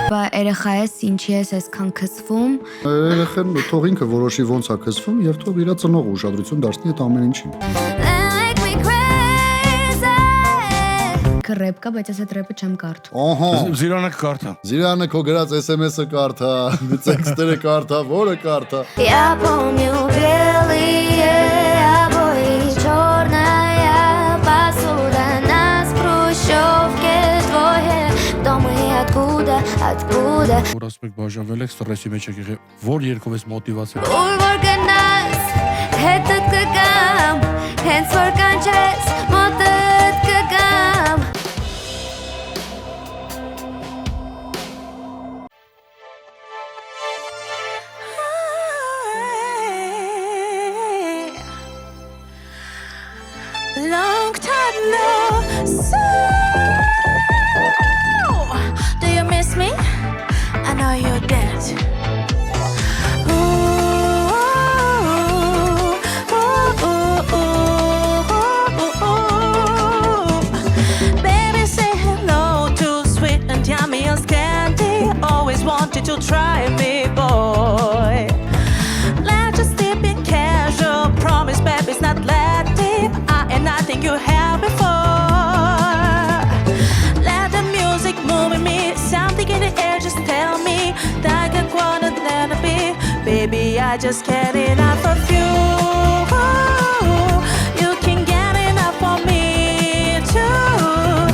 Բա երեխա ես, ինչի ես այսքան քսվում։ Երեխան թող ինքը որոշի ոնց է քսվում եւ թող իր ծնողը ուշադրություն դարձնի այդ ամեն ինչին։ Ռեփ կա, բայց ես այդ ռեփը չեմ կարդում։ Ահա։ Զիրանը կարդա։ Զիրանը քո գրած SMS-ը կարդա, տեքստերը կարդա, որը կարդա։ Я помню белые обои, черная посуда, нас в хрущевке двое, дома и откуда? Որ ասում եք բաժանվել եք, ստրեսի մեջ եք եղել, որ երկով ես մոտիվացել։ Ուր որ գնաս, հետդ կգամ, հենց որ կանչես, մոտդ կգամ։ Long time no see. Do you miss me? I know you did. Baby, say hello to sweet and yummy as candy. Always wanted to try me, boy. Let's just dip in casual. Promise, baby's not that deep. I ain't nothing you had before. Let the music move me. Something in the air, just tell me that I wanna let it be. Baby, I just can't enough of you. You can get enough of me too.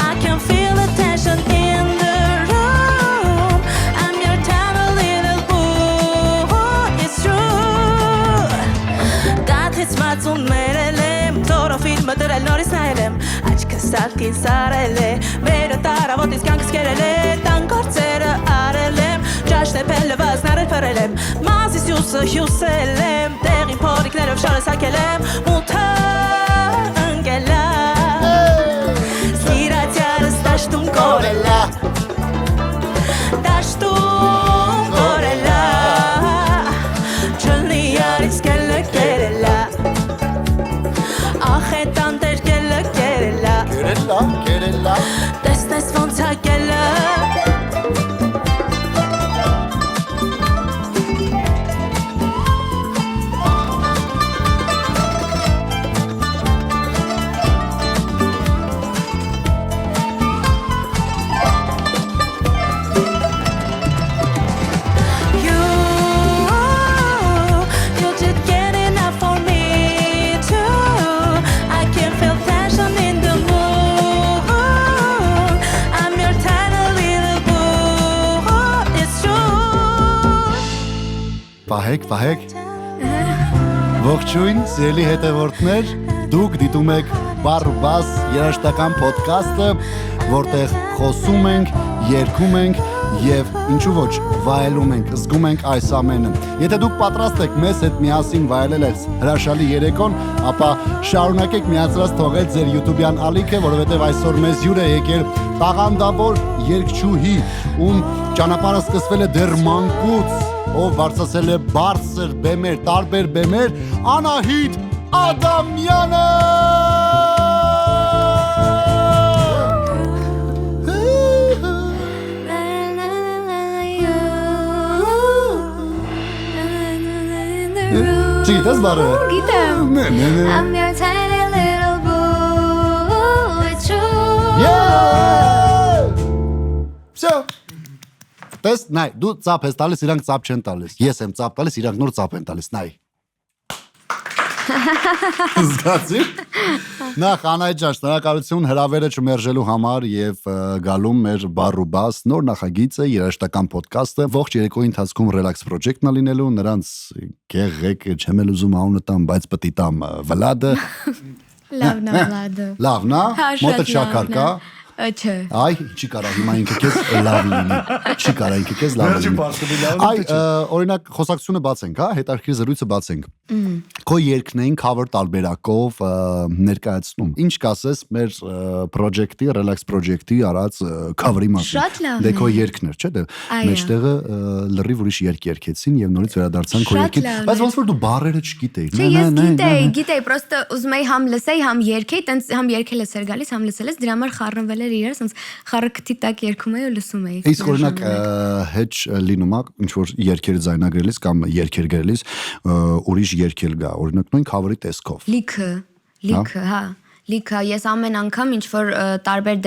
I can feel the tension in the room. I'm your tiny little boo. It's true. God hits my soul, merelem. Toro film դրել նորից նայելեմ. Աչքս սալքին սարել է. Մերը տարավոտից կյանքս կերել է. Տան գործերը արել եմ. Ճաշտ է պելված նարել պրել եմ. Մազիս յուսը հյուսել եմ. Տեղին փորիկներով շարս հակել եմ. Մութը ընգելա. Սիրացյարս դաշտում կորելա. Դաշտում կորելա. Չլնի արից կելը կերելա. Ախ է տանտեր կելը կերելա. Կերելա։ Տեսնես ոնց է կելը. You did get enough for me too. I can feel passion in the moon. I'm your tiny little boo. It's true. Պահեք։ Ողջույն, սիրելի հետևորդներ, դուք դիտում եք Բարբաս երաժշտական ոդքասթը, որտեղ խոսում ենք, երգում ենք եւ ինչու ոչ վայելում ենք, զգում ենք այս ամենը։ Եթե դուք պատրաստ եք մեզ հետ միասին վայելել այս հրաշալի երեկոն, ապա շարունակեք միացրած թողել ձեր YouTube-յան ալիքը, որովհետեւ այսօր մեզ հյուր է եկել տաղանդավոր երգչուհի, ում ճանապարհը սկսվել է դեռ մանկուց, ով բարձրացել է բարձր բեմեր, տարբեր բեմեր, Անահիտ Ադամյանը։ Չգիտես բարը։ Գիտեմ. I'm your tiny little boo. It's true. Всё։ Տես, նայ, դու ծափ ես տալիս, իրանք ծափ չեն տալիս։ Ես եմ ծափ տալիս, իրանք նոր ծափ են տալիս, նայ։ Զգացի։ Նախ Անահիտ ջան, շնորհակալություն հրավերը չմերժելու համար եւ գալու մեր Բարբաս նոր նախագիծը երաժշտական ոդքասթը ողջ երեկոյի ընթացքում Relax Project-ն լինելու նրանց գեղեցիկ չեմ էլ ուզում անունը տամ, բայց պետք է տամ Վլադը։ Լավն է Վլադը։ Լավն է, մոտը շաքար կա։ Չէ։ Այ, չի կարա հիմա ինքը քեզ լավ լինի։ Չի կարա ինքը քեզ լավ լինի։ Այ, օրինակ խոսակցությունը բացենք, հա, հետարքիր զրույցը բացենք։ Քո երկնային cover տարբերակով ներկայացնում։ Ինչ կասես մեր project-ի, relax project-ի արած cover-ի Շատ մասին։ լավն Դե քո է։ երկն էր, չէ՞, դե Այո։ մեջտեղը լրիվ ուրիշ երկ երկեցին եւ նորից վերադարձան քո Շատ երկին։ լավն Բայց է։ ոնց որ դու բառերը չգիտեիր։ Չէ, ես գիտեի, պրոստը ուզում էի համ լսեի, համ երգեի, տենց համ երգելս էր գալիս, համ լսելս, դրա համար խառնվել էր իրար, ասենց խառը քթի տակ երգում էի ու լսում էի։ Իսկ օրինակ հեչ լինում է ինչ որ երգեր ձայնագրելիս կամ երգեր գրելիս ուրիշ երգել գա, օրինակ նույն cover-ի տեսքով։ Լիքը, հա։ Լիքը, ես ամեն անգամ ինչ որ տարբեր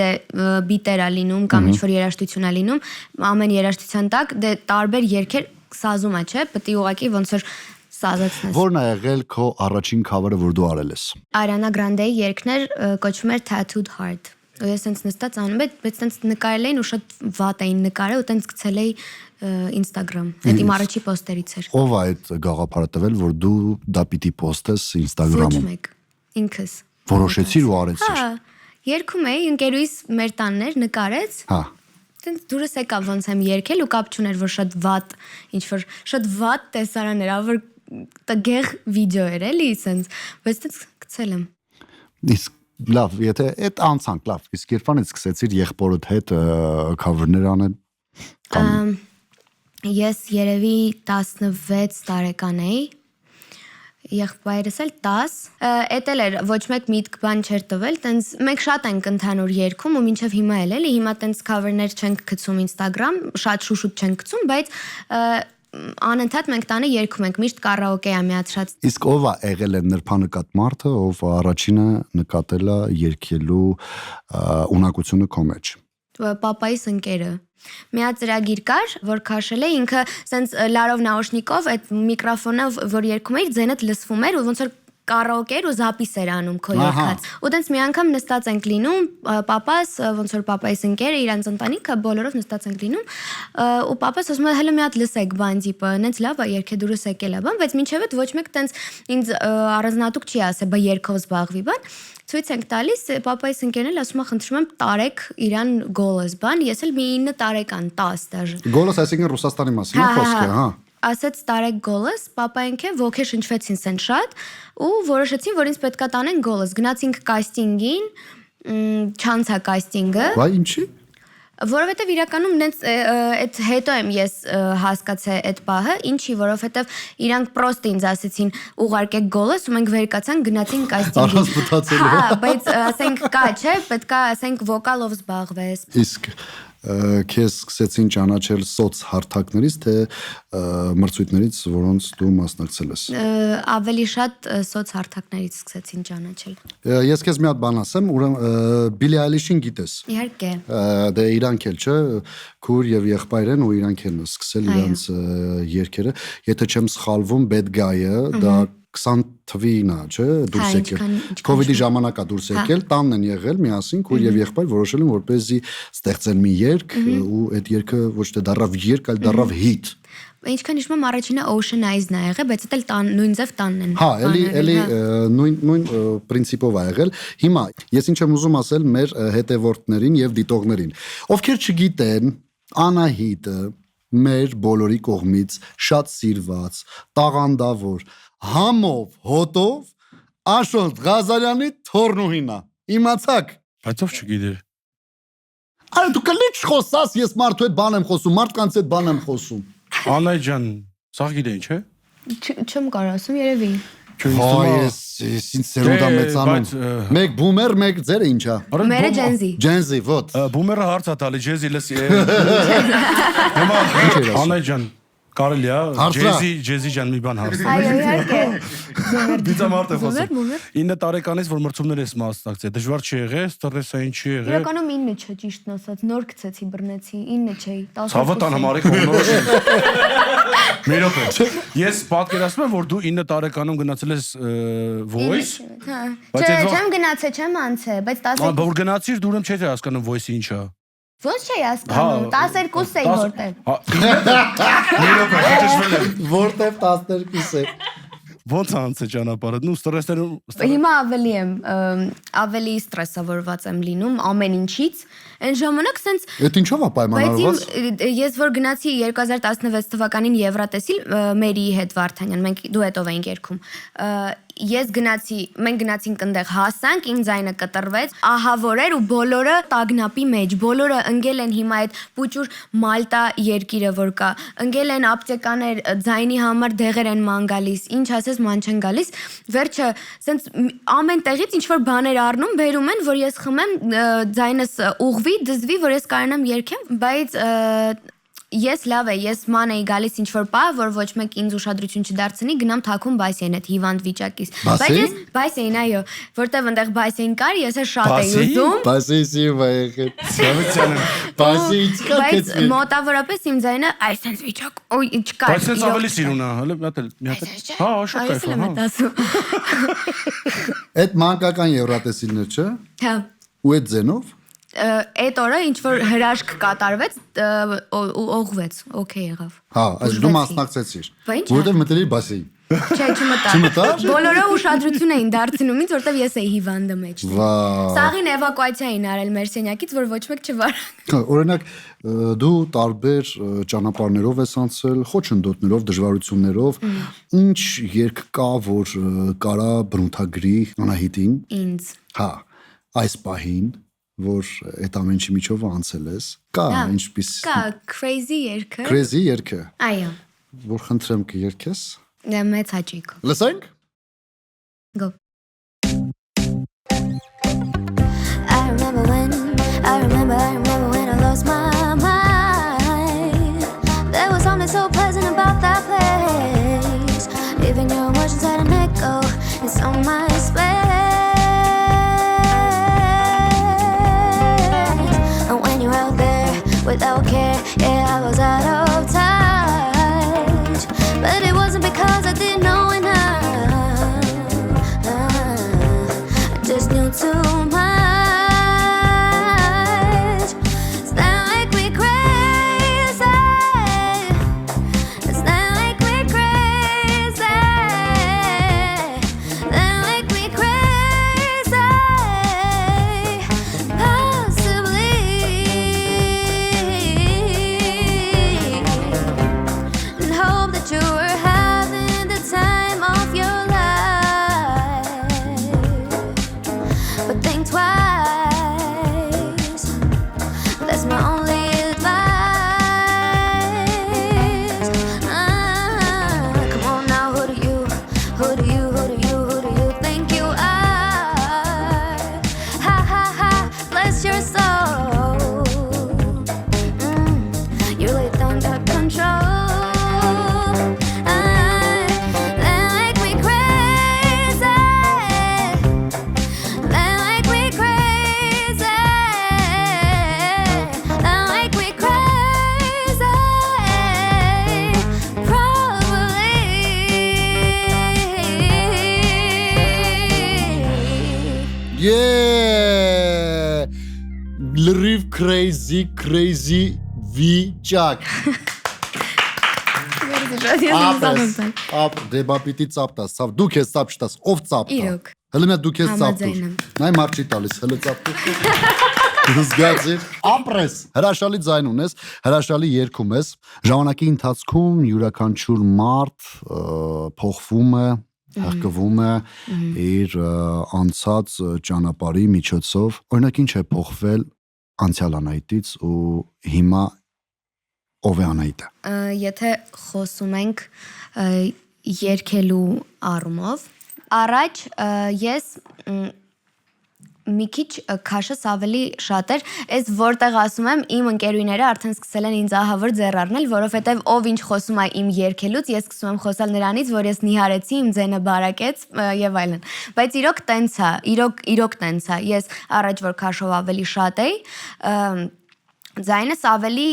բիտեր է լինում կամ ինչ որ երաժշտություն է լինում, ամեն երաժշտության տակ դե տարբեր երգեր սազում է, չէ՞, պետք է ուղղակի ոնց որ սազացնես։ Որն է եղել քո առաջին cover-ը, որ դու արել ես։ Ariana Grande-ի երգներ կոչվում էր Tattooed Heart։ Ու ես տենց նստած անում եմ, բայց տենց նկարել էին ու շատ վատ էին նկարել ու տենց գցել էի Instagram։ Այդ իմ առաջի պոստերից էր։ Ո՞վ է այդ գաղափարը տվել, որ դու դա պիտի post-ես Ոչ Instagram-ում։ մեկ։ Ինքս։ Որոշեցիր ու արեցիր։ Հա, երգում էի, ընկերուհիս մեր տանն էր, նկարեց։ Հա։ Տենց դուրս եկավ ոնց եմ երգել ու կապ չուներ, որ շատ վատ, ինչ որ շատ վատ տեսարան էր, որ տգեղ վիդեո էր էլի, սենց, բայց տենց գցել եմ։ Իսկ լավ, եթե այդ անցանք, լավ, իսկ երբանից սկսեցիր եղբորդ հետ cover-ներ անել կամ Ես երևի 16 տարեկան էի, եղբայրս էլ 10, էդ էլ էր, ոչ մեկ միտք բան չէր տվել, տենց մենք շատ ենք ընդհանուր երգում ու մինչև հիմա էլի, հիմա տենց cover-ներ չենք գցում Instagram, շատ շուշուտ չենք գցում, բայց անընդհատ մենք տանը երգում ենք, միշտ կարաոկե է միացրած։ Իսկ ով է եղել է նրբանկատ մարդը, ով առաջինը նկատել է երգելու ունակությունը քո մեջ։ Պապայիս ընկերը։ Մի հատ ծրագիր կար, որ քաշել է, ինքը սենց լարով նաուշնիկով այդ միկրոֆոնով, որ երգում էր, ձենդ լսվում էր ու ոնց որ կարաոկե էր ու զապիս էր անում քո երգած։ Ու տենց մի անգամ նստած ենք լինում, պապաս, ոնց որ պապայիս ընկերը, իրանց ընտանիքը բոլորով նստած ենք լինում, ու պապաս ասում է հələ մի հատ լսեք բան տիպը, նենց լավ է երգե դուրս եկել է բան, բայց մինչև այդ ոչ մեկ տենց ինձ առանձնատուկ չի ասել, բա երգով զբաղվի բան։ Ցույց ենք տալիս, պապայիս ընկերն էլ ասում է, խնդրում եմ, տարեք իրան գոլս բան, ես էլ մի 9 տարեկան, 10 դաժե։ Գոլս այսինքն Ռուսաստանի մասին է խոսքը, հա։ Ասեց տարեք գոլս, պապայինք է ոգեշնչվեցին սեն շատ ու որոշեցին, որ ինձ պետքա տանեն գոլս։ Գնացինք կաստինգին, չանցա կաստինգը։ Վայ ինչի։ Որովհետև իրականում նենց այդ հետո եմ ես հասկացել այդ պահը, ինչի, որովհետև իրանք պրոստը ինձ ասեցին ուղարկեք գոլս ու մենք վեր կացանք գնացինք կաստինգին։ Առանց մտածելու։ Հա, բայց ասենք կա, չէ, պետքա ասենք վոկալով զբաղվես։ Իսկ քեզ սկսեցին ճանաչել սոց հարթակներից, թե մրցույթներից, որոնց դու մասնակցել ես։ Ավելի շատ սոց հարթակներից սկսեցին ճանաչել։ Ես քեզ մի հատ բան ասեմ, ուրեմն Billie Eilish-ին գիտես։ Իհարկե։ Դե իրանք էլ չէ, քուր եւ եղբայր են ու իրանք են սկսել իրանց երգերը։ Եթե չեմ սխալվում, Bad Guy-ը դա 20 թվին է, չէ, դուրս եկել։ Կոവിഡ്ի ժամանակ է դուրս եկել, տանն են եղել միասին, քույր եւ եղբայր որոշել են որպեսզի ստեղծեն մի երգ ու այդ երգը ոչ թե դառավ երգ, այլ դառավ հիթ։ Ինչքան հիշում եմ առաջինը Ocean Eyes-ն է եղել, բայց դա էլ նույն ձև տանն են։ Հա, էլի նույն պրինցիպով է եղել։ Հիմա ես ինչ եմ ուզում ասել մեր հետևորդներին եւ դիտողներին, ովքեր չգիտեն Անահիտը մեր բոլորի կողմից շատ սիրված, տաղանդավոր, համով, հոտով Աշոտ Ղազարյանի թորնուհին է։ Իմացաք։ Բայց ով չգիտեր։ Այո, դու կլիչ խոսաս, ես մարդու հետ բան եմ խոսում, մարդկանց հետ բան եմ խոսում։ Անայ ջան, սա գիտեին, չէ։ Չեմ կարող ասում, երևի։ Ես ինձ սերունդա մեծանում։ Մեկ բումեր, մեկ ձերը ինչա։ Մերը Ջենզի։ Ջենզի, ոտ։ Բումերը հարց է տալի, ջեզի լսի։ Հիմա Անայ ջան, կարելի է ջեզի ջան մի բան հարցնել։ Այո, իհարկե։ Դիցա մարդ է խոսում։ Բումեր։ 9 տարեկանից որ մրցումներ ես մասնակցել, դժվար չի եղել, ստրեսային չի եղել։ Իրականում 9 չէ, ճիշտն ասած, նոր գցեցի, բռնեցի, 9 չէի, 10։ Ցավը տան համարի կողմնորոշ։ Մի րոպե։ Ես պատկերացնում եմ, որ դու 9 տարեկանում գնացել ես Voice։ Չէ, չեմ գնացել, չեմ անցել, բայց 10։ Որ գնացիր դու ուրեմն չէի հասկանում Voice-ը ինչ է։ Ոնց չի հասկանում, 12 էի որտեղ։ Մի րոպե, խոչեցվել եմ։ Որտեղ 12 է։ ոնց անց է ճանապարհը։ Նու ստրեսներում Հիմա ավելի ստրեսավորված եմ լինում ամեն ինչից։ Այն ժամանակ սենց Էդ ինչով է պայմանավորված։ Ես որ գնացի 2016 թվականին Եվրատեսիլ Մերիի հետ Վարդանյան, մենք դուետով էինք երգում։ Մենք գնացինք այնտեղ հասանք, ինձ ձայնը կտրվեց, ահավոր էր ու բոլորը տագնապի մեջ, բոլորը ընկել են հիմա այդ պուճուր Մալտա երկիրը որ կա, ընկել են ապտեկաներ, ձայնի համար դեղեր են ման գալիս, ինչ ասես ման չեն գալիս, վերջը սենց ամեն տեղից ինչ որ բաներ առնում, բերում են, որ ես խմեմ, ձայնս ուղվի, դզվի, որ ես կարողանամ երգեմ, բայց Ես լավ է, ես ման էի գալիս ինչ-որ պահ, որ ոչ մեկ ինձ ուշադրություն չդարձնի, գնամ թաքուն բայսեին այդ հիվանդ վիճակից։ Բայց ես բայսեին, այո, որտեվ այնտեղ բայսեին կար, ես էլ շատ էի ուզում։ Բայսեի Բայց մոտավորապես իմ ձայնը այսպես վիճակ, օй, չկար։ Բայց sense ավելի սիրուն է, հələ մի հատ։ Հա, շատ կայֆ է։ Այդ մանկական Եվրատեսիլներ չէ։ Հա։ Ու այդ ձենով Այդ օրը ինչ որ հրաշք կատարվեց, օղվեց, օքեյ եղավ։ Հա, այս դու մասնակցեցիր։ Որտեվ մտերի բայսեի։ Չէ, չմտա։ Բոլորը ուշադրություն էին դարձնում ինձ, որտեվ ես էի հիվանդը մեջ։ Սաղին էվակուացիա էին արել մեր սենյակից, որ ոչ մեկ չվարանք։ Օրինակ, դու տարբեր ճանապարհներով ես անցել, խոչընդոտներով, դժվարություններով, ինչ երգ կա, որ կարա բնութագրի Անահիտին։ Ինձ։ Հա, այս պահին որ այդ ամեն ինչի միջով անցել ես, կա ինչպես Կա crazy երգը։ Crazy երգը։ Այո։ Որ խնդրեմ կերկես։ Մեծ հաճույք։ Լսենք։ Go. I remember when I lost my mind. There was something so pleasant about that place. Even your emotions had an echo in so much space. Without care, yeah, I was out of touch. But it wasn't because I didn't know enough. I just knew too much. It's not like we're crazy. It's not like we're crazy. Not like we're crazy. Possibly. You were having the time of your life, but think twice. That's my only advice. Come on now, who do you think you are? Ha ha ha, bless your soul. You lived under control. Yeah! Լրիվ crazy վիճակ։ Ապ դեբապիտի ծապտաս, ցավ դու քեզ ծապ չտաս, ով ծապտա։ Իրոք։ Հələ մա դու քեզ ծապտուր։ Նայ մարդ չի տալիս, հələ ծապտուր։ Զգացիր։ Ապրես։ Հրաշալի ձայն ունես, հրաշալի երգում ես։ Ժամանակի ընթացքում յուրաքանչյուր մարդ փոխվում է, հղկվում է իր անցած ճանապարհի միջոցով։ Օրինակ ինչ է փոխվել անցյալ Անահիտից ու հիմա ով է Անահիտը։ Եթե խոսում ենք երգելու առումով, առաջ ես մի քիչ քաշս ավելի շատ էր, այս որտեղ ասում եմ իմ ընկերուները արդեն սկսել են ինձ ահավոր ձեռ առնել, որովհետև ով ինչ խոսում է իմ երգելուց, ես սկսում եմ խոսալ նրանից, որ ես նիհարեցի, իմ ձենը բարակեց եւ այլն։ Բայց իրոք տենց է, իրոք տենց է։ Ես առաջ որ քաշով ավելի շատ էի, ձայնս ավելի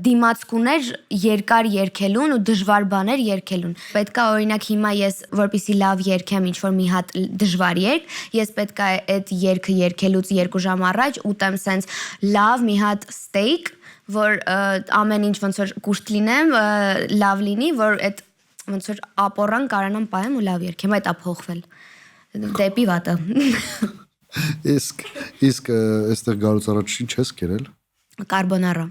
դիմացկուն էր երկար երգելուն ու դժվար բաներ երգելուն։ Պետք է օրինակ հիմա ես որպեսզի լավ երգեմ ինչ-որ մի հատ դժվար երգ, ես պետք է այդ երգը երգելուց 2 ժամ առաջ ուտեմ սենց լավ մի հատ ստեյք, որ ամեն ինչ ոնց որ կուշտ լինեմ, լավ լինի, որ այդ ոնց որ ապորան կարանամ պայեմ ու լավ երգեմ, այդ է փոխվել։ Դեպի վատը։ Իսկ այստեղ գալուց առաջ ինչ ես կերել։ Կարբոնարա։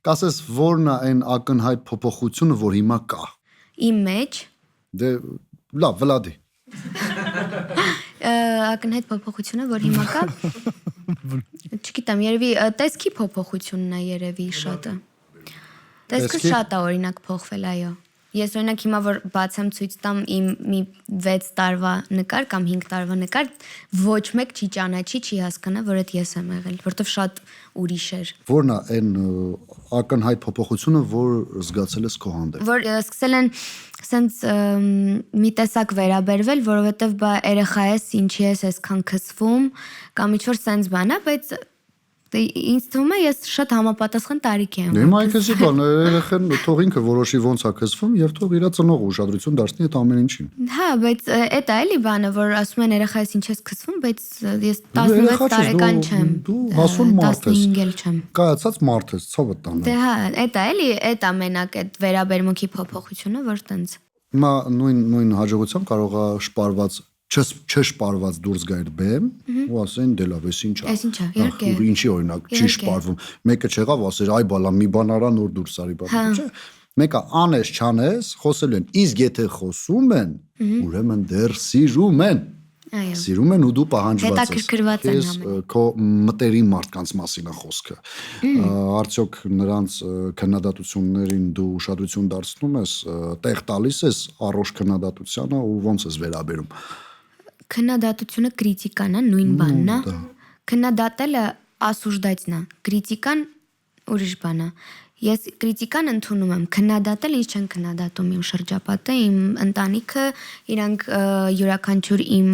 Կասես որն է այն ակնհայտ փոփոխությունը, որ հիմա կա։ Իմ մեջ Դե լավ, Վլադի։ ակնհայտ փոփոխությունը, որ հիմա կա։ Չգիտեմ, երևի տեսքի փոփոխությունն է երևի շատը։ Տեսքը շատ է օրինակ փոխվել, այո։ Ես օրինակ հիմա որ բացեմ ցույց տամ իմ մի 6 տարվա նկար կամ 5 տարվա նկար, ոչ մեկ չի ճանաչի, չի հասկանա, որ այդ ես եմ եղել, որովհետև շատ ուրիշ էր։ Որն է այն ակնհայտ փոփոխությունը, որ զգացել ես քո հանդեպ։ Որ սկսել են սենց մի տեսակ վերաբերվել, որովհետև բա երեխա ես, ինչի ես այսքան քսվում, կամ ինչ-որ սենց բան է, բայց ինձ թվում է ես շատ համապատասխան տարիք եմ։ Հիմա այնքեսի բան, երեխան թող ինքը որոշի ոնց է քսվում եւ թող իր ծնողը ուշադրություն դարձնի այդ ամեն ինչին։ Հա, բայց այդ է էլի բանը, որ ասում են երեխա ես ինչ ես քսվում, բայց ես 16 տարեկան չեմ։ Դու հասուն մարդ ես։ 15 էլ չեմ։ Կայացած մարդ ես, ցավը տանը։ Դե հա, այդ է էլի, այդ ամենակ այդ վերաբերմունքի փոփոխությունը, որ տենց։ Հիմա նույն հաջողությամբ կարող է շպարված չշպարված դուրս գայր բեմ ու ասեն դե լավ, էս ինչ է։ Էս ինչ է, իհարկե։ Ինչի օրինակ չի շպարվում։ Մեկը չեղավ, ասեր այ բալա մի բան արա նոր դուրս արի բա։ Չէ։ Մեկը անես չանես, խոսելու են։ Իսկ եթե խոսում են, ուրեմն դեռ սիրում են։ Այո։ Սիրում են ու դու պահանջված ես։ Հետաքրքրված են Ես քո մտերիմ մարդկանց մասին է խոսքը։ Արդյոք նրանց քննադատություններին դու ուշադրություն դարձնում ես, տեղ տալիս ես առողջ քննադատությանը ու ոնց ես վերաբերում։ Քննադատությունը կրիտիկան է, նույն բանն է։ Քննադատելը ասուժդացն է, կրիտիկան ուրիշ բան է։ Ես կրիտիկան ընդունում եմ, քննադատել ինչ չեն քննադատում իմ շրջապատը, իմ ընտանիքը, իրանք յուրաքանչյուր իմ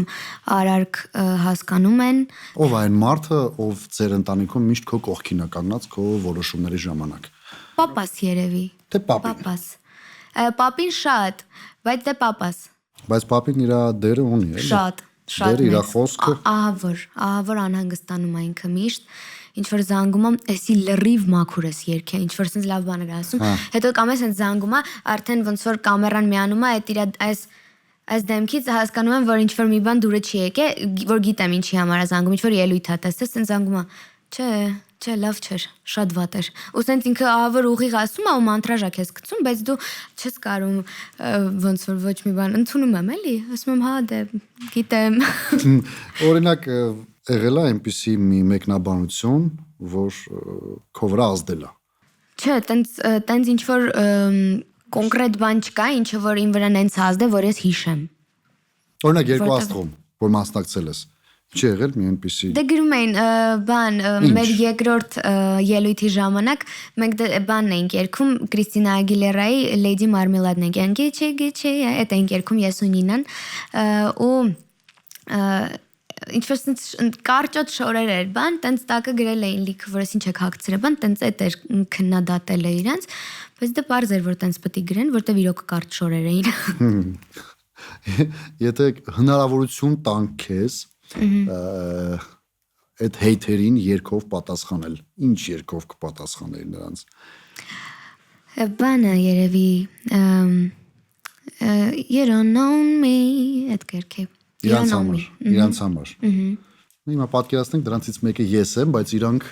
արարք հասկանում են։ Ով այն մարդը, ով ձեր ընտանիքում միշտ քո կողքին է կանգնած քո որոշումների ժամանակ։ Պապաս երևի։ Թե պապին։ Պապաս։ Պապին շատ, բայց դե պապաս։ Բայց պապին իր դերը ունի, էլի։ Շատ Դերը իր խոսքը։ Ահա որ անհանգստանում է ինքը միշտ, ինչ որ զանգում եմ, էսի լրիվ մաքուր ես երգե, ինչ որ sense լավ բաներ ասում, հետո կամ է sense զանգում է, արդեն ոնց որ կամերան միանում է, այդ իր այս դեմքից հասկանում եմ, որ ինչ որ մի բան դուրը չի եկե, որ գիտեմ ինչի համար է զանգում, ինչ որ ելույթ է տեսել, sense զանգում է, չէ, լավ չէր, շատ վատ էր։ Ու sense ինքը ահա որ ուղիղ ասում է ու մանտրաժ է քեզ գցում, բայց դու չես կարում ոնց որ ոչ մի բան ընդունում եմ, էլի, ասում եմ, հա, դե գիտեմ։ Օրինակ եղել է այնպիսի մի մեկնաբանություն, որ քո վրա ազդել է։ Չէ, տենց ինչ որ կոնկրետ բան չկա, ինչը որ իմ վրա նենց ազդե, որ ես հիշեմ։ Օրինակ երկու աստղում, որ մասնակցել ես։ Չի եղել մի այնպիսի։ Դե գրում էին բան մեր երկրորդ ելույթի ժամանակ մենք բանն էինք երգում Կրիստինա Ագիլերայի Lady Marmalade-ն ենք գիչի այդ էինք երգում ես ու Նինան ու ինչ-որ կարճոտ շորեր էր բան տենց տակը գրել էին լիքը որ ես ինչ եք հագցրել բան տենց այդ էր քննադատել է իրանց բայց դա պարզ էր որ տենց պետք է գրեն որտեվ իրոք կարճ շորեր էին Եթե հնարավորություն տանք քեզ այդ հեյթերին երկով պատասխանել ինչ երկով կպատասխանել նրանց բանը երևի you don't know me այդ կերքի իրանց համար Հիմա պատկերացնենք դրանցից մեկը ես եմ բայց իրանք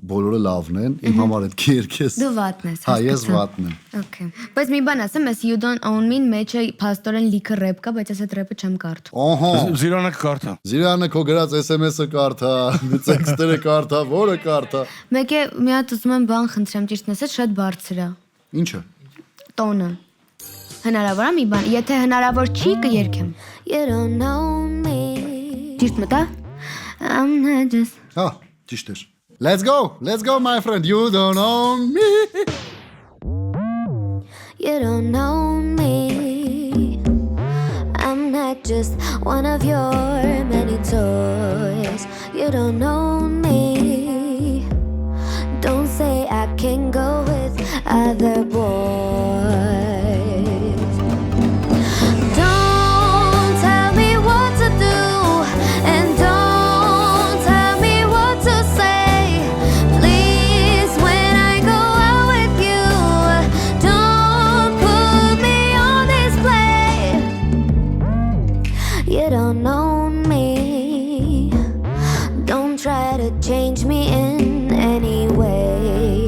բոլորը լավն են իմ համար այդ կերքես Դու վատն ես Հա ես վատն եմ Okay Բայց մի բան ասեմ ես you don't own me-ն մեջը փաստորեն լիքը ռեփ կա բայց ես այդ ռեփը չեմ կարդում Ահա Զիրանը կարդա Զիրանը քո գրած SMS-ը կարդա տեքստերը կարդա որը կարդա Մեկ է մի հատ ուզում եմ բան խնդրեմ ճիշտ ասած շատ բարձր է Ինչը Տոնը Հնարավոր է մի բան եթե հնարավոր չի կերքեմ You don't know me. Ճիշտ մտա I'm not just Հա ճիշտ է Let's go my friend you don't own me You don't know me. I'm not just one of your many toys. You don't know me. Don't say I can go with other boys. Don't tell me what to do, and don't tell me what to say. Please, when I go out with you, don't put me on display. You don't know me. Don't try to change me in any way.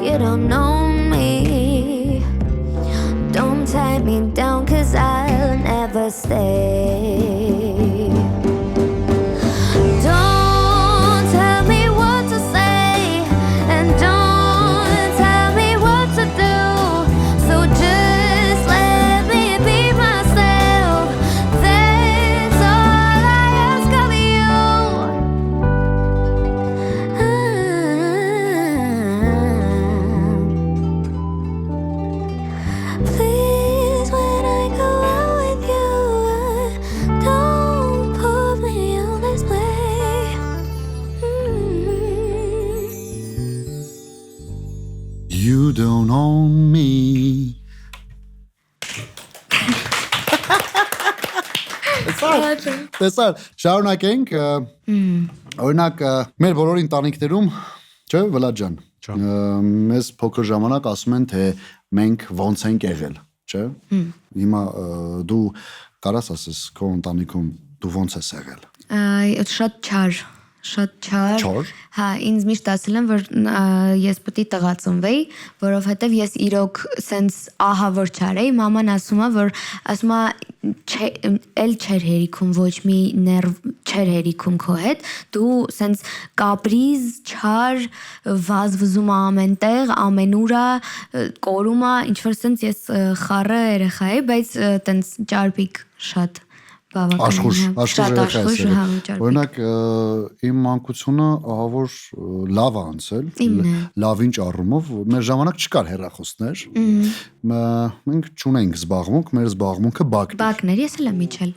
You don't know me. Don't tie me down, 'cause I'll never stay. Don't tell me what to say, and don't tell me what to do. So just let me be myself. That's all I ask of you. Please, when I go out with you, don't put me on this way. You don't own me. Տեսար, շարունակենք, օրինակ, մեր բոլոր ընտանիքներում, չէ, Վլադ ջան, մեզ փոքր ժամանակ ասում են, թե մենք ոնց ենք եղել, չէ, հիմա դու կարաս ասես, քո ընտանիքում դու ոնց ես եղել, Շատ չար Չար։ Հա, ինձ միշտ ասել են, որ ես պետք է տղածնվեի, որովհետև ես իրոք սենց ահա որ չար էի, մաման ասում է, որ ասում է էլ չեր հերիքում, ոչ մի ներվ չեր հերիքում քո հետ, դու սենց կապրիզ, չար, վազվզում է ամենտեղ, ամենուրա, կորում է, ինչ-որ սենց ես խառը երեխա էի, բայց տենց ճարպիկ շատ Աշխուժ Օրինակ իմ մանկությունը ահա որ լավ է անցել, լավին ճառումով, մեր ժամանակ չկար հեռախոսներ, մենք չունենք զբաղմունք, մեր զբաղմունքը բակն էր, ես էլ եմ իջել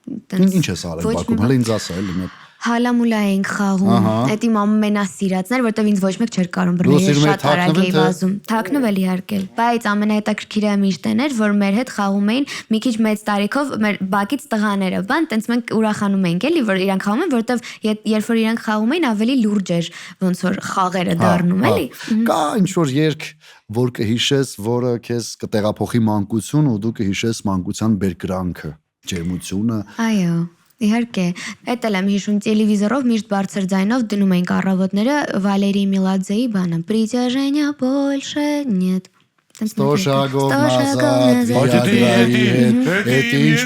Ինչ ես արել բակում, հələ ինձ ասա էլի Հալամուլա էինք խաղում, այդ իմ ամենասիրածն էր, որտեվ ինձ ոչ մեկ չէր կարող բռնել, շատ արագ էի վազում, թաքնվել իհարկե, բայց ամենահետաքրքիրը միշտ էր, որ մեր հետ խաղում էին մի քիչ մեծ տարիքով մեր բակից տղաները, բան, տենց մենք ուրախանում էինք էլի, որ իրանք խաղում են, որտեվ երբ որ իրանք խաղում էին, ավելի լուրջ էր, ոնց որ խաղերը դառնում, էլի։ Կա ինչ որ երգ, որ կհիշես, որը քեզ կտեղափոխի մանկություն ու դու կհիշես մանկության բերկրանքը, ջերմությունը։ Այո Իհարկե, այդ էլ եմ հիշում տելևիզորով միշտ բարձր ձայնով դնում էինք առավոտները Վալերի Միլաձեի բանը Притяжения больше нет Сто шагов назад Էդ ինչ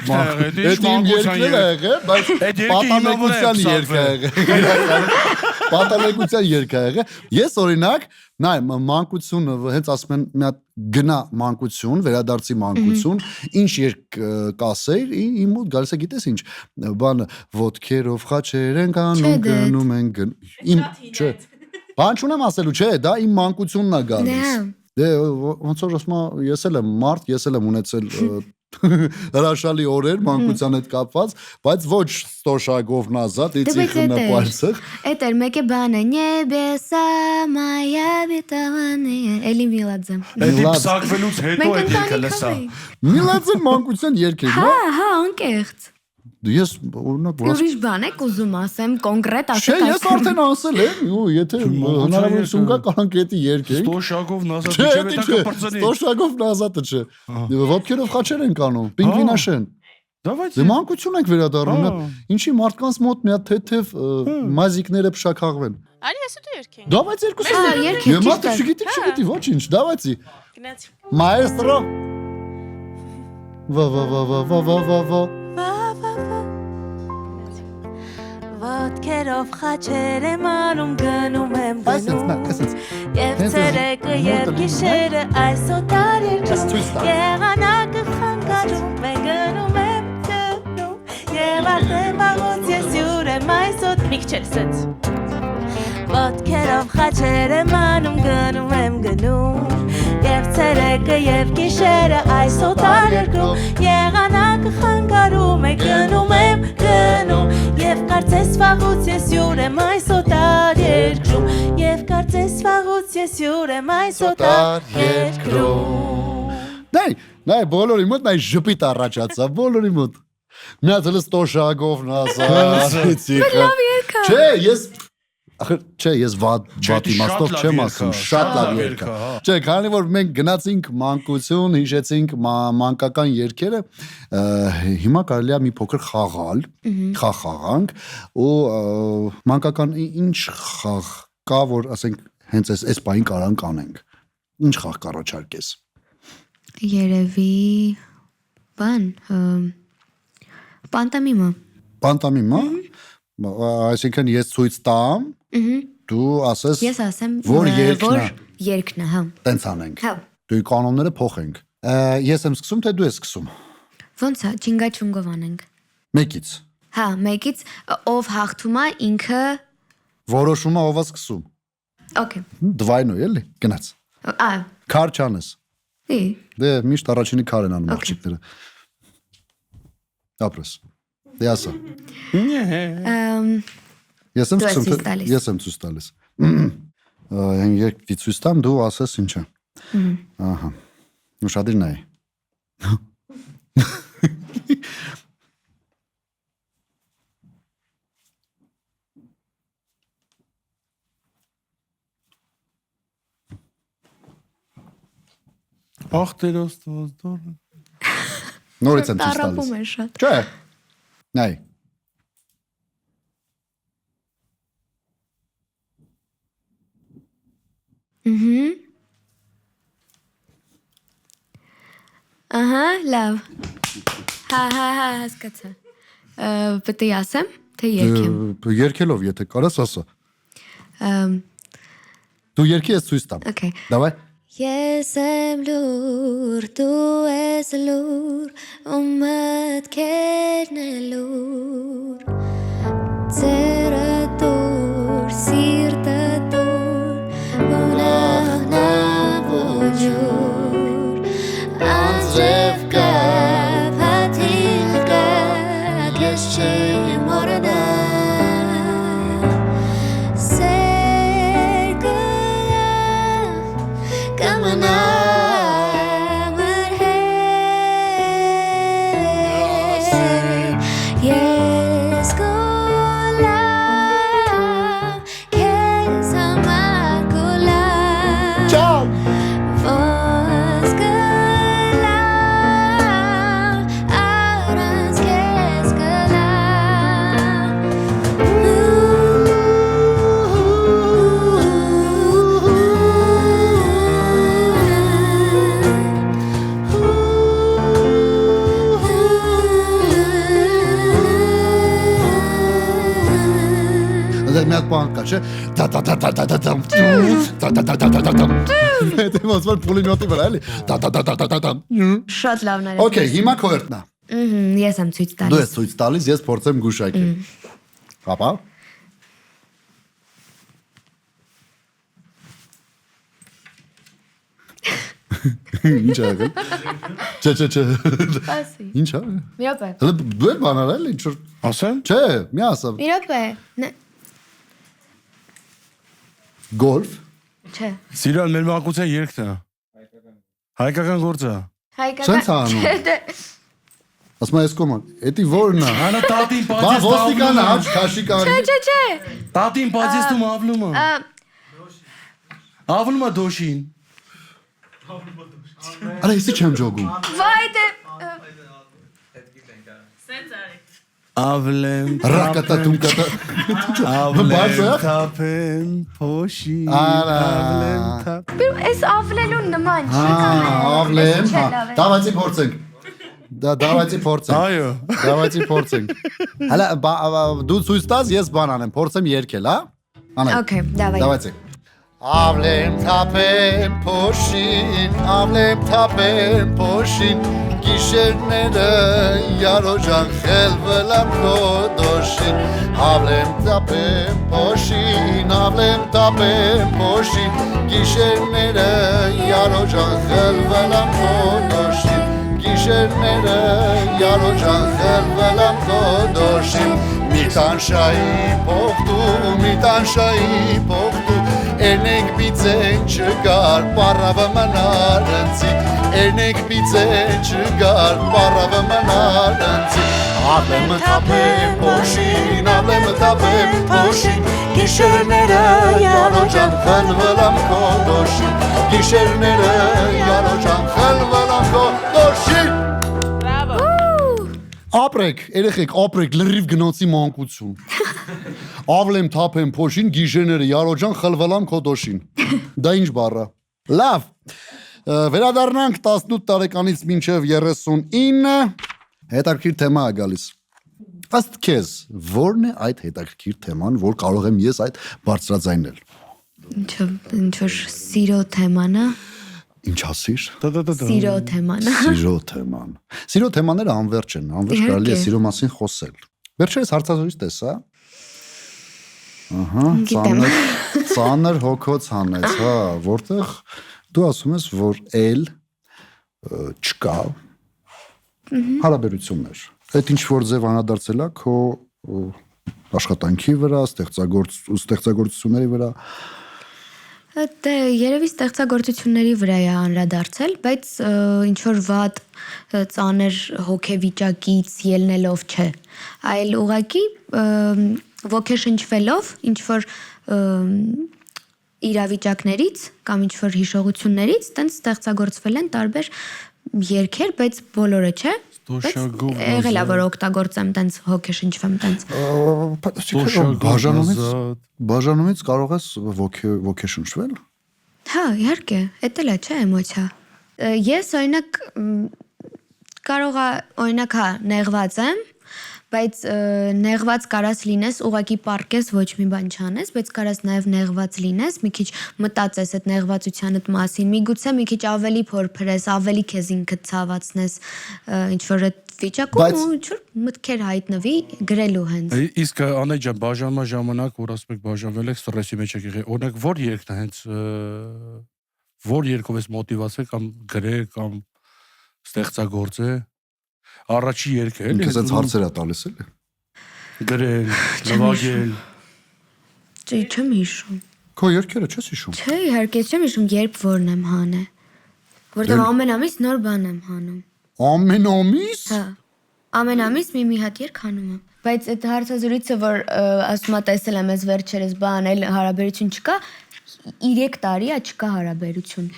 Պատանեկության երգ է եղել Ես օրինակ նայ մանկությունը հենց ասում են մի հատ գնա մանկություն վերադարձի մանկություն ինչ երգ կասեր իմ մոտ գալիս է գիտես ինչ բանը ոտքերով խաչեր են կանում գնում են իմ չէ բան չունեմ ասելու չէ դա իմ մանկությունն է գալիս Դե ոնց որ ասում ես էլ եմ մարդ, ես էլ եմ ունեցել հրաշալի օրեր մանկության հետ կապված, բայց ոչ 100 շագով назад, идти на пальцах։ Էդ էր մեկը բանը Небеса моя обетованная Էլի Միլաձե։ Էդի փսակվելուց հետո այդ երգը լսա։ Միլաձեն մանկության երգ է, հա, հա, անկեղծ։ Ես օրինակ Ուրիշ բան եք ուզում ասեմ, կոնկրետ ասեք։ Չէ, ես արդեն ասել եմ, ու եթե հնարավորություն կա կանք էդի երգենք։ 100 շագով назад չէ, դա կպրծնի։ 100 շագով назад չէ։ Ոտքերով խաչեր են կանում, պինգվինաշեն։ Դե մանկություն ենք վերադառնում, ինչի մարդկանց մոտ մի հատ թեթև մազիկները փշակաղվեն։ Արի ես դու երգենք։ Դավայց երկուսը երգենք։ Ես մատը չգիտի ոչինչ, դավայցի։ Գնացի։ Մայստրո։ Ва Ոտքերով խաչեր եմ անում գնում եմ Եվ ցերեկը եւ գիշերը այս օտար երկրում Եղանակը խանգարում են գնում եմ գնում Եվ արդեն վաղուց ես յուր եմ այս օտ մի քիչ էսեց Ոտքերով խաչեր եմ անում գնում եմ գնում Եվ ցերեկը եւ գիշերը այս օտար երկրում Եղանակը խանգարում է գնում եմ գնում Եվ կարծես վաղուց ես յուր եմ այս օտար երկրում Եվ կարծես վաղուց ես յուր եմ այս օտար երկրում Նայ բոլորի մոտ նայ ժպիտ առաջացա բոլորի մոտ Մի հատ հենց 100 շագով назад Չէ ես Ախր չէ, ես վատ իմաստով չեմ ասում, շատ լավ երգ է։ Չէ, քանի որ մենք գնացինք մանկություն, հիշեցինք մանկական երգերը, հիմա կարելի է մի փոքր խաղանք ու մանկական ինչ խաղ կա, որ ասենք հենց այս բային կարան կանենք։ Ինչ խաղ կառաջարկես։ Երևի բան պանտոմիմը։ Պանտոմիմը։ Այսինքն ես ցույց տամ, դու ասես Ես ասեմ որ երկն է, հա։ տենց անենք։ Հա։ Դու կանոնները փոխենք։ Ես եմ սկսում, թե դու ես սկսում։ Ոնց է, չինգա չունգով անենք։ Մեկից։ Հա, մեկից ով հաղթում է ինքը Որոշումը ով է սկսում։ Okay։ Դվայնո էլի, գնաց։ Քար չանես։ Դե միշտ առաջինի քար են անում աղջիկները։ Ապրես։ Դե ասա։ Ես եմ սկսում, ես եմ ցույց տալիս։ Այն երբ դի ցույց տամ, դու ասես ինչ է։ Ահա։ Ուշադիր նայ։ Ախ տերոստոզդոր։ Նորից եմ ցույց Տարապում տալիս։ է շատ։ Չէ։ Նայ։ Ահա, լավ։ Հա, հասկացա։ Պետք է ասեմ, թե երկեմ։ Երկելով, եթե կարաս ասա։ Դու երկի ես ցույց տամ։ Okay։ Դավայ։ Ես եմ լուր, դու ես լուր, ու մտքերն է լուր, ձերը դուր, սիրտը դուր, ունահնա ոջուր, անձև կա, պատիլ կա, կես չեմ օրնա, Չէ Դե ոնց որ պուլեմյոտի վրա էլի Շատ լավն է։ Okay, հիմա քո երթն է։ Ես եմ ցույց Դու տալիս։ ես ցույց տալիս, ես փորձեմ գուշակել։ Հապա։ Ինչ ա եղել։ Չէ։ Ասի։ Ինչ ա։ Մի րոպե։ Հələ դու էլ բան արել ինչ որ Ասեմ։ Չէ, մի ասա։ Մի րոպե։ Գոլֆ։ Չէ։ Սիրան մեր մանկության երգն է։ Հայկական գործը։ Սենց անում։ Ասում ես կոման, էդի որն է։ Անա տատին Բա բացես ոստիկանը աչ քաշի կարի։ Չէ։ Տատին բացես դու ավլումը։ Ավլումը դոշին։ Արա ես չեմ ջոգում։ Վայ դե Ավլեմ Ռակատատում կատա։ Ավլեմ թափեմ փոշի Արա։ Այս ավլելուն նման չի Հա, ավլեմ, հա։ Դավայցի փորձենք։ Այո։ Դավայցի փորձենք։ Հələ դու ցույց տաս, ես բան անեմ, փորձեմ երգել, հա։ Անա։ Okay, давай։ Դավայցի։ Avlem tapem poşin Gişernere yarocan xelvelam kodoşin Avlem tapem poşin Gişernere yarocan xelvelam kodoşin Gişernere yarocan xelvelam kodoşin Mitan şahi pohtu Ernek bitzen çıkar paravımın arınsı Ernek bitzen çıkar paravımın arınsı Ալեմ թափեմ փոշին, ալեմ թափեմ փոշին, գիշերները յարոջան խլվելամ քո դոշին, գիշերները յարոջան խլվելամ քո դոշին։ Ապրեք, երեխեք, ապրեք, լրիվ գնոցի մանկություն։ Ալեմ թափեմ փոշին, գիշերները յարոջան խլվելամ քո դոշին։ Դա ինչ բառ է։ Լավ։ Վերադառնանք 18 տարեկանից մինչև 39 հետաքրքիր թեմա է գալիս։ Ըստ քեզ, ո՞րն է այդ հետաքրքիր թեման, որ կարող եմ ես այդ բարձրաձայնել։ Ինչ-որ սիրո թեման է։ Ինչ ասիր։ Սիրո թեման է։ Սիրո թեման։ Սիրո թեմաները անվերջ են, անվերջ կարելի է սիրո մասին խոսել։ Վերջերս հարցազրույց տեսա։ Ահա, ծանր հոգոց հանեց, հա, որտեղ դու ասում ես, որ էլ չկա հարաբերություններ։ Այդ ինչ որ ձև անդրադարձել է քո աշխատանքի վրա, ստեղծագործությունների վրա։ Դե երևի ստեղծագործությունների վրա է անդրադարձել, բայց ինչ որ վատ ծանր հոգեվիճակից ելնելով չէ, այլ ուղղակի ոգեշնչվելով ինչ որ իրավիճակներից կամ ինչ որ հիշողություններից տենց ստեղծագործվել են տարբեր երգեր, բայց բոլորը չէ։ Եղել է որ օգտագործեմ տենց հոգեշնչվեմ տենց։ Բաժանումից կարող ես ոգեշնչվել։ Հա, իհարկե, էդ էլ է, չէ, էմոցիա։ Ես օրինակ կարող է օրինակ հա նեղված եմ, բայց նեղված կարաս լինես, ուղղակի պարկես ոչ մի բան չանես, բայց կարաս նաև նեղված լինես, մի քիչ մտածես այդ նեղվածությանդ մասին, միգուցե մի քիչ ավելի փորփրես, ավելի քեզ ինքդ ցավացնես, ինչ որ այդ վիճակում ու ինչ որ մտքեր հայտնվի գրելու հենց։ Իսկ Անետ ջան, բաժանման ժամանակ, որ ասում եք բաժանվել եք, ստրեսի մեջ եք եղել, օրինակ որ երգն է հենց որ երգով ես մոտիվացել կամ գրել կամ ստեղծագործել առաջի երգը էլի։ Ինքս այդ հարցերը տալիս էլի։ Գրել, նվագել։ Չեմ հիշում։ Քո երգերը չես հիշում։ Չէ, իհարկե չեմ հիշում, երբ որն եմ հանել։ Որտեղ ամեն ամիս նոր բան եմ հանում։ Ամեն ամիս։ Հա։ Ամեն ամիս մի հատ երգ հանում եմ։ Բայց այդ հարցազրույցը, որ ասում ա տեսել եմ ես վերջերս բան, էլ հարաբերություն չկա, 3 տարի է չկա հարաբերություն։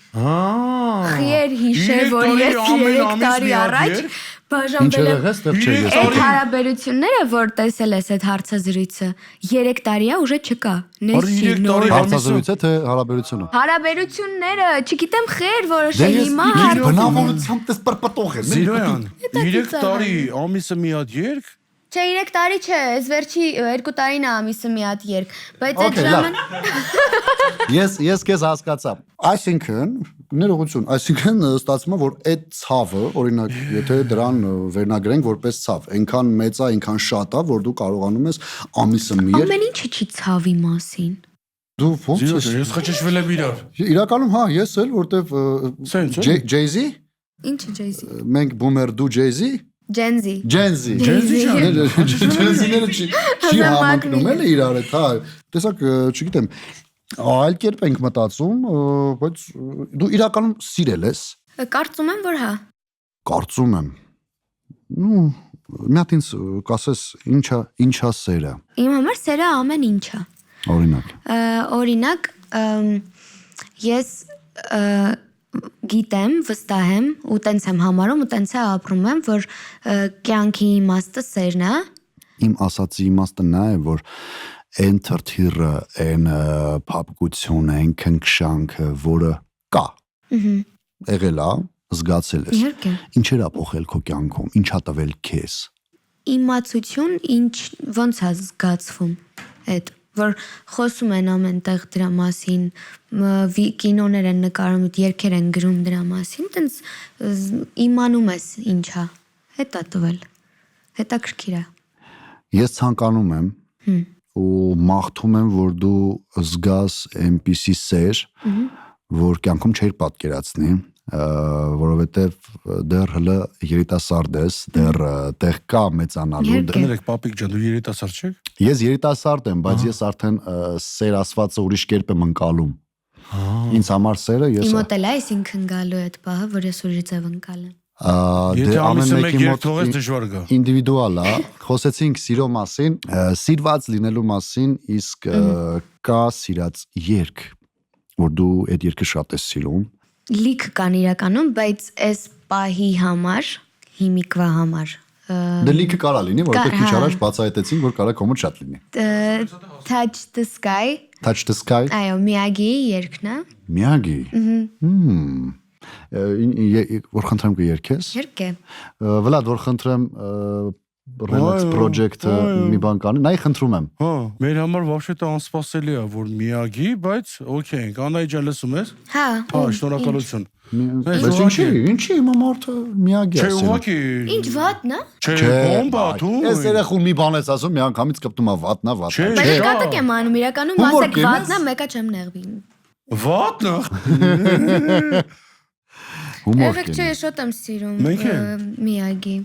Խիեր հիշել, որ ես 3 տարի առաջ բաժանվել եմ։ Այդ հարաբերությունները, որ տեսել ես այդ հարցազրույցը, 3 տարի է ուժը չկա։ Հարցազրույցը թե հարաբերությունը։ Հարաբերությունները, չգիտեմ խեր, որոշել հիմա բնավորությամբ դες պրպտող ես։ Զիրոյան, 3 տարի ամիսը մի հատ երգ։ Չէ, 3 տարի չէ, այս վերջի 2 տարին է ամիսը մի հատ երգ, բայց այդ ժամանակ Ես քեզ հասկացա։ Այսինքն, ներողություն, այսինքն ստացվում է, որ այդ ցավը, օրինակ, եթե դրան վերնագրենք որպես ցավ, այնքան մեծ է, այնքան շատ է, որ դու կարողանում ես ամիսը մի երգ։ ամեն ինչը չի ցավի մասին։ Դու ո՞նց ես։ Ես խճճվել եմ իրար։ Իրականում հա, ես էլ որտեվ Jay-Z։ Ինչը Jay-Z։ Մենք բումեր դու Jay-Z։ Gen-Z։ Gen-Z։ Gen-Z-ները չի համընկնում էլի իրար հետ, հա։ Տեսակ, չգիտեմ, այլ կերպ ենք մտածում, բայց դու իրականում սիրել ես։ Կարծում եմ, որ հա։ Կարծում եմ։ Նու, մի հատ ինձ կասես ինչա սերը։ Իմ համար սերը ամեն ինչ է։ Օրինակ։ Օրինակ, ես գիտեմ, վստահ եմ ու տենց եմ համարում ու տենց է ապրում եմ, որ կյանքի իմաստը սերն է։ Իմ ասացի իմաստը նա է, որ այն թրթիրը, այն փափկությունը, այն քնքշանքը, որը կա։ Եղել է, զգացել ես։ Իհարկե։ Ինչեր ա փոխել քո կյանքում, ինչ ա տվել քեզ։ Իմացություն, ոնց է զգացվում այդ որ խոսում են ամենտեղ դրա մասին, կինոներ են նկարում, երգեր են գրում դրա մասին, տենց իմանում ես ինչա, հետա տվել, հետաքրքիր է։ Ես ցանկանում եմ ու մաղթում եմ, որ դու զգաս այնպիսի սեր, որ կյանքում չէր պատկերացնի, որովհետև դեռ հլը երիտասարդ ես, դեռ տեղ կա մեծանալու։ Դներեք պապիկ ջան, դու երիտասարդ չեք։ Ես երիտասարդ եմ, բայց ես արդեն սեր ասվածը ուրիշ կերպ եմ ընկալում։ Ինձ համար սերը ես Իմ մոտ էլ է այսինքն գալու այդ պահը, որ ես ուրիշ ձև ընկալեմ։ Եթե Դե ամիսը ամեն մեկ մեկի երկ մոտ թողես դժվար գա։ ինդիվիդուալ է, խոսեցինք սիրո մասին, սիրված լինելու մասին, իսկ կա սիրած երգ, որ դու այդ երգը շատ ես սիրում։ Լիք կան իրականում, բայց այս պահի համար, հիմիկվա համար Դե լիքը կարա լինի, որովհետեւ քիչ հա։ առաջ բացահայտեցինք, որ կարա կոմոդ շատ լինի։ Touch the Sky, Touch the Sky, այո, Միագի երգն է, Միագի։ Որ խնդրեմ կերքես։ երգ է։ Վլադ, որ խնդրեմ Relax Project-ը մի բան կանի, նայ խնդրում եմ։ Հա, մեր համար вообще-то անսպասելի է, որ միագի, բայց օքեյ, Անահիտ ջան լսում ես։ Հա, Հա, շնորհակալություն։ Բայց ինչի հիմա մարդը Միագի Չէ, ասել։ ուղղակի։ ինչ վատն է։ Չէ, բոմբա, դու։ Այս երախուն մի բան ես ասում, մի անգամից կպտում է վատնա, Չէ, վատնա։ Բայց Չէ, կատակ եմ անում, իրականում Հումոր ասեք կենես։ վատն է, մեկը չեմ նեղվի։ Վատնա։ Հումոր Երեք չէ, շատ եմ սիրում Մենք էլ։ Միագի։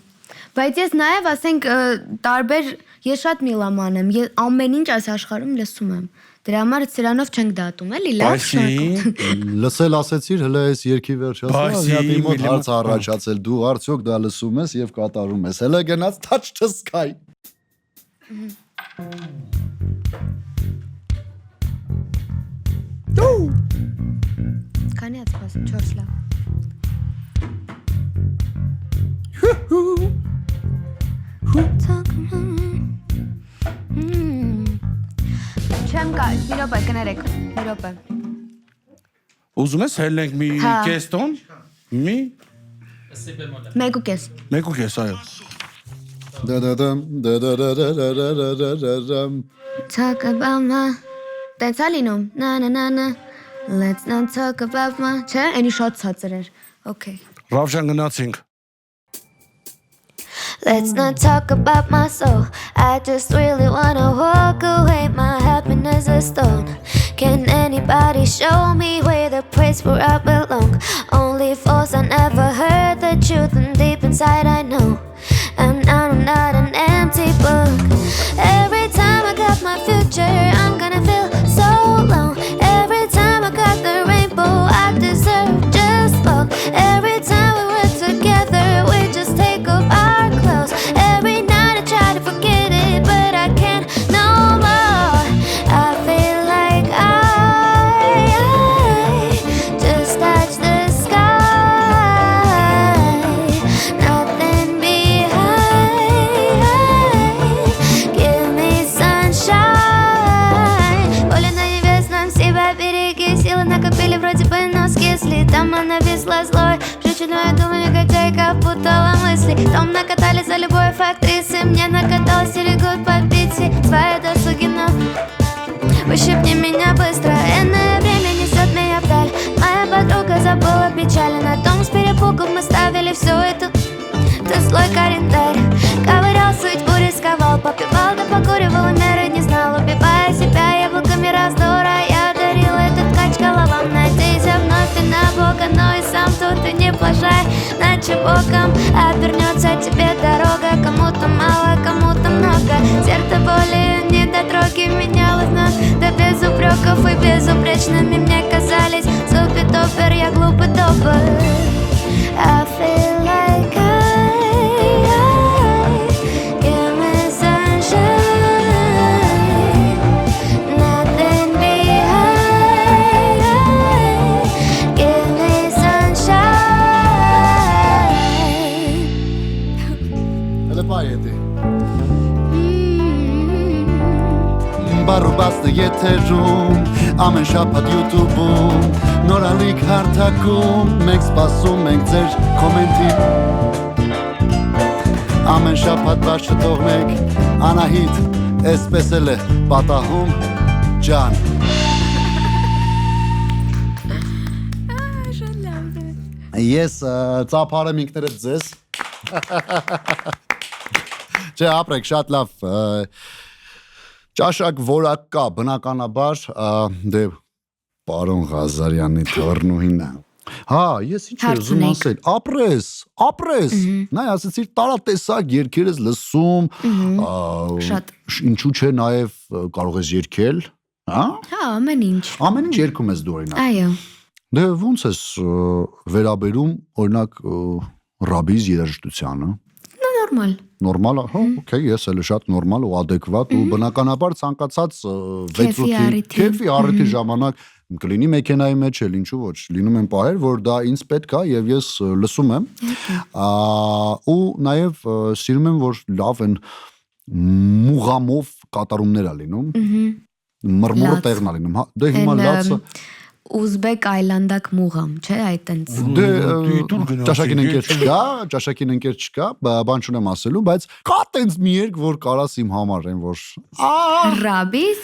Բայց ես նաև ասենք տարբեր ես շատ միլոման եմ, ես ամեն ինչ այս աշխարհում լսում եմ։ Դրա համար սրանով չենք դատում, էլի, լավ շնորհակալ։ Լսել ասեցիր, հələ այս երկի վերջացա, Բայսի, հատի մոտ միլիոն- հարց առաջացել, դու արդյոք դա լսում ես եւ կատարում ես։ Հələ գնաց Touch the Sky։ Քանի է սպասում 4 լավ։ Չեմ կա, մի րոպե կներեք, մի րոպե։ Ուզում ես հելնենք մի Հա։ կեստոն։ Մի 1.5 1.5, այո։ Դադադամ Talk about my Տենցա լինում Na na na na Let's not talk about my Չէ, այնի շատ ցածր էր Okay Ռավժան գնացինք։ Let's not talk about my soul. I just really wanna walk away. My happiness is stone. Can anybody show me where the place where I belong? Only false, I never heard the truth, and deep inside I know I'm not an empty book. Every time I got my future, I'm gonna feel so alone. Every time I got the rainbow, I deserve just love. Every time we were together, we just take off our clothes. Every night I try to forget it, but I can't no more. I feel like I just touched the sky. Nothing behind. Give me sunshine. Поле на небесном, себя береги. Силы накопили вроде бы нос, если там она весла злой. Женщину я думаю, негодяйка путала мысли. Там накатали за любовь актрисы. Мне накатал стерегут по бите. Свои досуги, но выщипни меня быстро. Энное время несет меня вдаль. Моя подруга забыла печаль. На том с перепугом мы ставили все это. Ты злой календарь. Ковырял судьбу, рисковал. Попивал, да покуривал, меры не знал. Убивая себя яблоками раздора. Я дарил этот ткач головам. Надейся вновь ты на Бога, но и сам тут и не плашай. Иначе боком обернется тебе дорога. Кому-то мало, кому-то много. Сердце боли, недотроги менялось нас. Да без упреков и безупречными мне казались. Супер топер, я глупый добр. I feel like I give me sunshine. Nothing behind. Give me sunshine. Հələ բայ էդի։ Բարուբաստը եթերում, ամեն շաբաթ YouTube-ում, նորալիք հարթակում, մենք սպասում ենք ձեր կոմենտի։ Ամեն շաբաթ բաց չթողնեք, Անահիտ, էսպես էլ է պատահում, ջան։ Ես ծափարեմ ինքներդ ձեզ։ Չէ, ապրեք, շատ լավ։ Ճաշակ որակ կա, բնականաբար, դե պարոն Ղազարյանի թորնուհին է։ Հա, ես ինչ եմ ուզում ասել, ապրես։ Նայ ասեցիր տարատեսակ երգեր ես լսում, Շատ։ ինչու՞ չէ նաև կարող ես երգել, հա? Հա, ամեն ինչ Ամեն ինչ երգում ես դու օրինակ։ Այո Դե ո՞նց ես վերաբերում օրինակ ռաբիզ երաժշտությանը։ Նորմալ։ Նորմալ է, հա, օքեյ, ես էլ շատ նորմալ ու adekvat ու բնականաբար ցանկացած 6-8 քեֆի առիթի ժամանակ կլինի մեքենայի մեջ էլ ինչու ոչ լինում են պահեր որ դա ինձ պետք է եւ ես լսում եմ ու նաեւ սիրում եմ որ լավ են մուղամով կատարումներ ա լինում մրմուրը տեղն ա լինում հա դե հիմա լացը Ուզբեկ այլանդակ մուղամ, չէ, այդ տենց։ Դե ճաշակին ընկեր չկա, բան չունեմ ասելու, բայց կա տենց մի երգ, որ կարաս իմ համար են, որ Ռաբիս։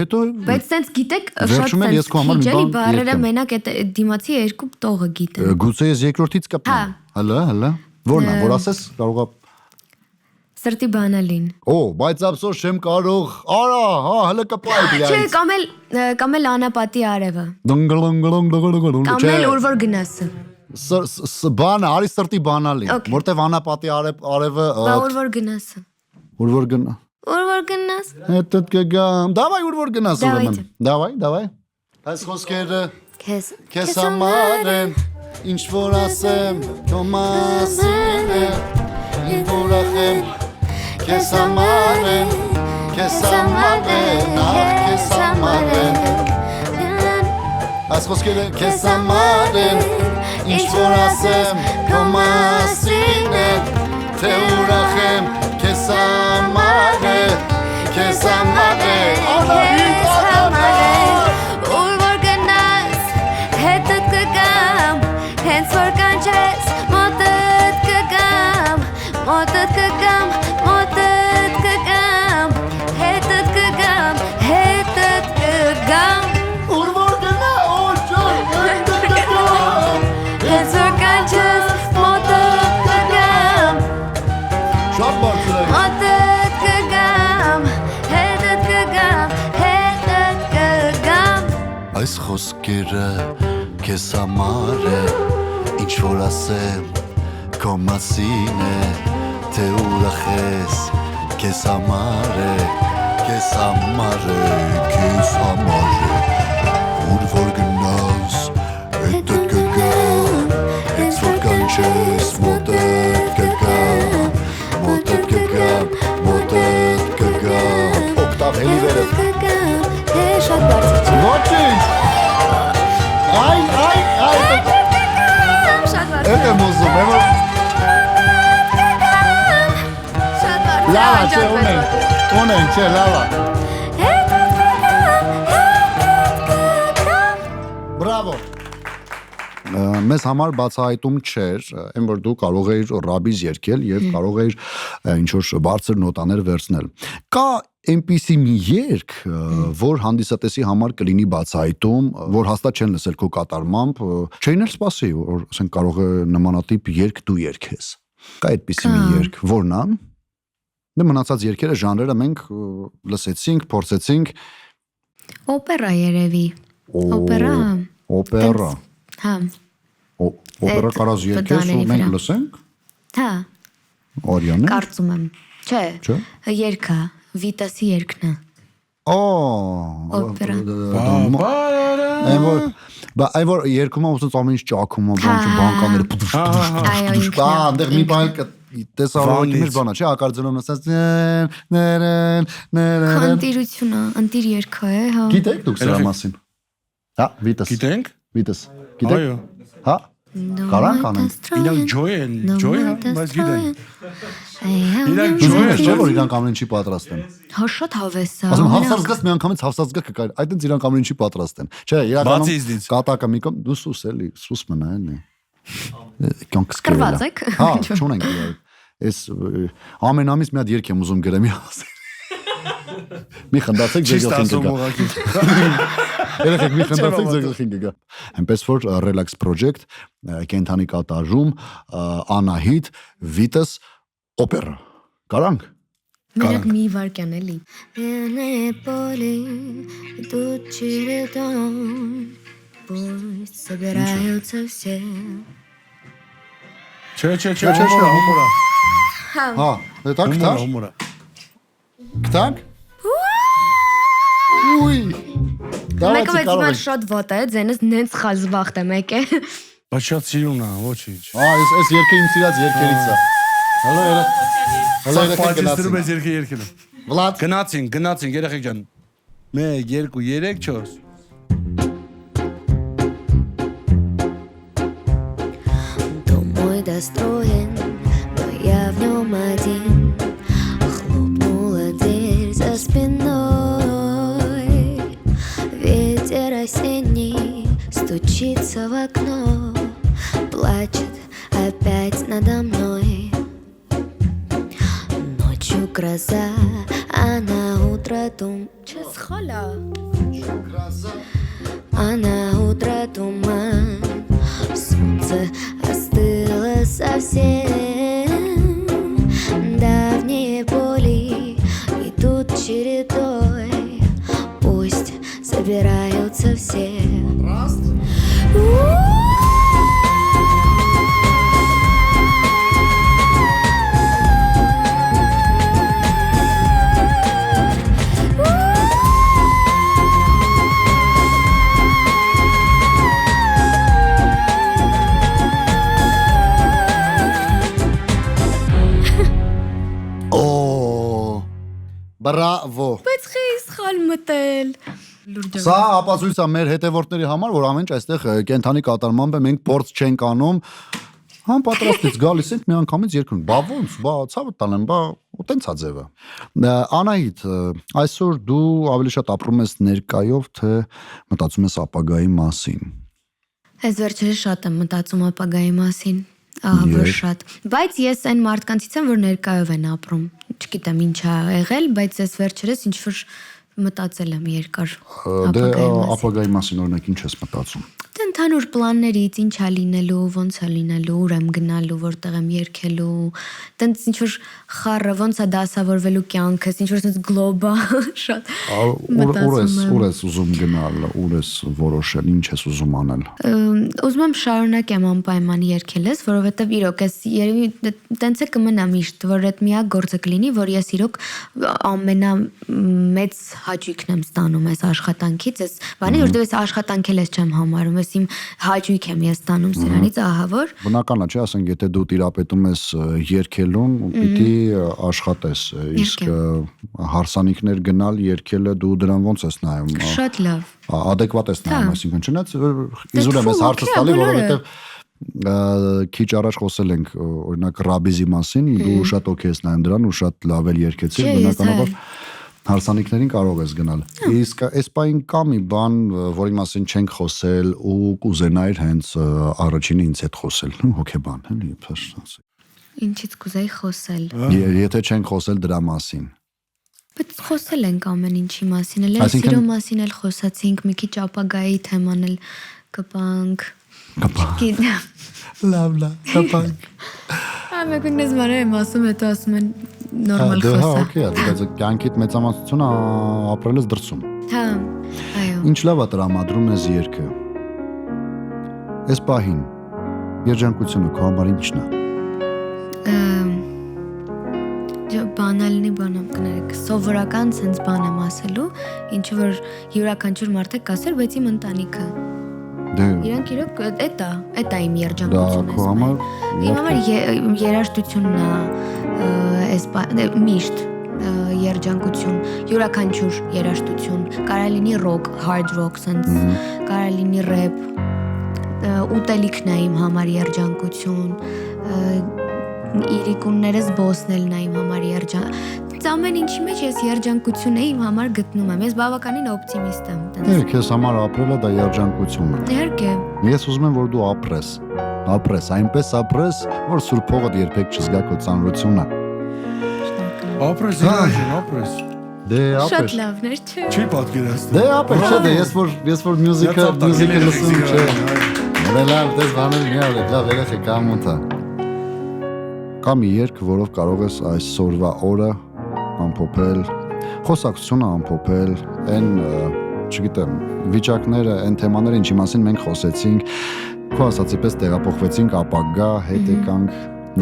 Հետո Բայց տենց գիտեք, շատ վերջում էլ ես քո համար մի բան բարերը մենակ այդ դիմացի երկու տողը գիտեն։ Գուցե ես երկրորդից կպնեմ։ Հələ, որն է, որ ասես, կարող է Սրտի բանալին։ Օ, բայց ափսոս չեմ կարող։ Արա, հա, հələ կպայ դիայից։ Չէ, կամ էլ անապատի արևը։ Դնգլնգլնգլնգլնգլնգ։ Կամ էլ ուր որ գնասը։ Բանը, արի սրտի բանալին, որտեվ անապատի արևը Բա ուր որ գնասը։ Ուր որ գնա։ Ուր որ գնաս։ Հետո կգամ։ Դավայ ուր որ գնաս ուրեմն։ Դավայ։ Այս խոսքերը քեզ համար են, ինչ որ ասեմ, քո մասին է, ինչ որ ախեմ, քեզ համար են, քեզ համար են, քեզ համար են։ Այս խոսքերը քեզ համար են, ինչ որ ասեմ, քո մասին է, թե ուրախեմ, քեզ համար է, քեզ համար է, Ուր որ գնաս, հետդ կգամ, հենց որ կանչես, մոտդ կգամ, մոտդ կգամ, մոտդ կգամ, հետդ կգամ, հետդ կգամ, Ուր որ գնա, օջոն, հետդ կգամ, հենց որ կանչես, մոտդ կգամ, շատ բարձր է։ մոտդ կգամ, հետդ կգամ, հետդ կգամ Այս խոսքերը քեզ համար է, ինչ որ ասեմ, քո մասին է, թե ուրախ ես, քեզ համար է, քեզ համար է, քեզ համար է, ուր որ գնաս, հետդ կգամ, հենց որ կանչես, մոտդ կգամ, մոտդ կգամ, մոտդ կգամ, օկտավ հելի վերև, կգամ, թե շատ բարձր չէ ոչինչ, այ, Շատ բարձր Էդ եմ ուզում, եմ որ Շատ բարձր լավա, չէ, ունենք, չէ, լավա Բրավո Մեզ համար բացահայտում չէր, այն որ դու կարող էիր ռաբիզ երգել եւ կարող էիր ինչ-որ բարձր նոտաներ վերցնել։ Կա այնպիսի մի երգ, որ հանդիսատեսի համար կլինի բացահայտում, որ հաստատ չեն լսել քո կատարմամբ, չէին էլ սպասի, որ ասենք կարող է նմանատիպ երգ դու երգես։ Կա այդպիսի մի երգ, որն է։ Դե մնացած երգերը ժանրերը մենք լսեցինք, փորձեցինք։ Օպերա երևի։ Օպերա։ Հա։ Օպերա կարաս երգես ու մենք լսենք։ Հա։ Արիանը։ Կարծում եմ։ Չէ։ Չէ։ Երգը, Վիտասի երգն է։ Օպերա։ Այն որ երկում ուսած ամեն ինչ ճաքում է, բանկաները Այո, ինքն է։ այնտեղ մի բան տեսարակի մեջ բանա, չէ, ակարդեոնում ասած Խնդիրությունը, ընտիր երգը է, հա։ Գիտեք դուք սրա մասին։ Հա, Վիտաս։ Գիտենք։ Վիտաս։ Գիտեք։ Այո։ Հա։ Կարանք անենք։ Իրանք ջոյ են, բայց գիտեն։ Իրանք Դու ջոյ չէ են, որ իրանք ամեն ինչի պատրաստ են։ Հա շատ հավես է։ Ասում հավսած զգաս մի անգամից հավսած զգա կկայ։ Այդտենց իրանք ամեն ինչի պատրաստ են։ Չէ, իրականում Բացի իզնից։ կատակը մի կողմ դու սուս էլի, սուս մնա էլի։ Կյանքս Կռված եք։ Հա, չունենք իրար։ Այս ամեն ամիս մի հատ երգ եմ ուզում գրեմ ասել։ Մի խնդացեք ձեր գլխին կգա։ Երեխեք մի խնդացեք ձեր գլխին կգա։ Այնպես որ Relax Project, կենթանի կատարում, Անահիտ, Վիտաս, օպերա։ Կարանք։ Մենակ մի վարքյան էլի։ Пусть собираются все. Չէ, հումորա։ Հա, դա կտար։ Հումորա։ Կտանք։ Ուй։ Մեկը բայց հիմա շատ վատ է, ձենս նենց խազվախտ է մեկը։ Բայց շատ սիրուն է, ոչինչ։ Այս երկը իմ սիրած երկերից է։ Հələ Պաճեստերում ես երկը երկել եմ։ Վլադ Գնացին, երեխեք ջան։ 1, 2, 3, 4 Дом мой достроен, но я в нем один. Хлопнула дверь за спиной. Ветер осенний стучится в окно, плачет опять надо мной. Ночью гроза, а на утро туман. А на утро туман. Солнце остыло совсем. Давние боли идут чередой. Пусть собираются все. Բրավո։ Բայց խի սխալ մտել։ Սա ապացույց է մեր հետևորդների համար, որ ամեն ինչ այստեղ կենթանի կատարմամբ է, մենք փորձ չենք անում։ Համ պատրաստից գալիս ենք միանգամից երկում։ Բա ոնց, բա ցավը տանեմ, բա ուտենց է ձևը։ Անահիտ, այսօր դու ավելի շատ ապրում ես ներկայով, թե մտածում ես ապագայի մասին։ Այս վերջերս շատ եմ մտածում ապագայի մասին, ահավոր շատ։ Բայց ես այն մարդկանցից եմ, որ ներկայով են ապրում։ Չգիտեմ ինչ է եղել, բայց ես վերջերս ինչ-որ մտածել եմ երկար ապագայի մասին օրինակ ինչ ես մտածում։ Ընդհանուր պլաններից ինչ է լինելու, ոնց է լինելու, ուր եմ գնալու, որտեղ եմ երգելու, տենց ինչ-որ խառը, ոնց է դասավորվելու կյանքս, ինչ-որ sense գլոբալ շատ Ուր ես ուզում գնալ, ուր ես որոշել, ինչ ես ուզում անել։ Ուզում եմ շարունակեմ անպայման երգել ես, որովհետև իրոք ես երևի տենց է կմնա միշտ, որ այդ միակ գործը կլինի, որ ես իրոք ամենամեծ հաճույքն եմ ստանում այս աշխատանքից, այս բանի, որտեղ ես աշխատանք էլ չեմ համարում, ես իմ հաճույք եմ ես ստանում սրանից, ահա որ։ Բնական է, չէ, ասենք, եթե դու տիրապետում ես երգելուն, պիտի աշխատես, իսկ հարսանիքներ գնալ երգելը դու դրան ոնց ես նայում։ Շատ լավ։ Adekvat ես նայում, այսինքն չնայած իզուր եմ ես հարցս տալի, որովհետև քիչ առաջ խոսել ենք օրինակ Ռաբիզի մասին, դու շատ օքեյ ես նայում դրան ու շատ լավ էլ երգեցիր, բնականաբար հարսանիքներին կարող ես գնալ։ Իսկ այս պահին կա մի բան, որի մասին չենք խոսել ու կուզենայր հենց առաջինը ինձ հետ խոսել, հոգեբան, էլի, ասենք։ Ինչից կուզեի խոսել։ Եթե չենք խոսել դրա մասին։ Բայց խոսել ենք ամեն ինչի մասին, էլ սիրո մասին էլ խոսացինք, մի քիչ ապագայի թեման էլ կպանք։ Գիտեմ։ Լավ, կպանք։ Մեկն ես բաներ եմ ասում, հետո ասում են նորմալ խոսա։ Հա, օքեյ է, բայց կյանքիդ մեծամասնությունը ապրել ես դրսում։ Հա, այո։ Ինչ լավ է տրամադրում ես երգը։ Այս պահին երջանկությունը քո համար ինչն է։ Բանալնի բան եմ կներեք, սովորական sense բան եմ ասելու, ինչը որ յուրաքանչյուր մարդ է կասեր, բայց իմ ընտանիքը։ Իրանք իրոք էդ է իմ երջանկությունը։ Դա քո համար իմ համար երաժշտությունն է, միշտ երջանկություն, յուրաքանչյուր երաժշտություն, կարա լինի ռոք, hard rock sense, կարա լինի rap, ուտելիքն է իմ համար երջանկություն, իրիկուններս բոսնելն է իմ համար ամեն ինչի մեջ ես երջանկություն է իմ համար գտնում եմ, ես բավականին օպտիմիստ եմ։ Քեզ համար ապրելը դա երջանկություն է։ Իհարկե։ Ես ուզում եմ, որ դու ապրես, այնպես ապրես, որ սուրբ հողդ երբեք չզգա քո ծանրությունը։ Ապրես, ապրես։ Դե ապրես։ Շատ լավներ, չէ։ Չի պատկերացնում։ Դե ապրես, չէ, ես որ մյուզիկը լսում չէ։ Լավ, դες բաներ մի արեք, լավ երեխեք ամոթա։ Կա մի երգ, որով կարող ես այսօրվա օրը ամփոփել, խոսակցությունը ամփոփել, այն, չգիտեմ, վիճակները, այն թեմաները, ինչի մասին մենք խոսեցինք, քո ասացի պես տեղափոխվեցինք ապագա, հետ եկանք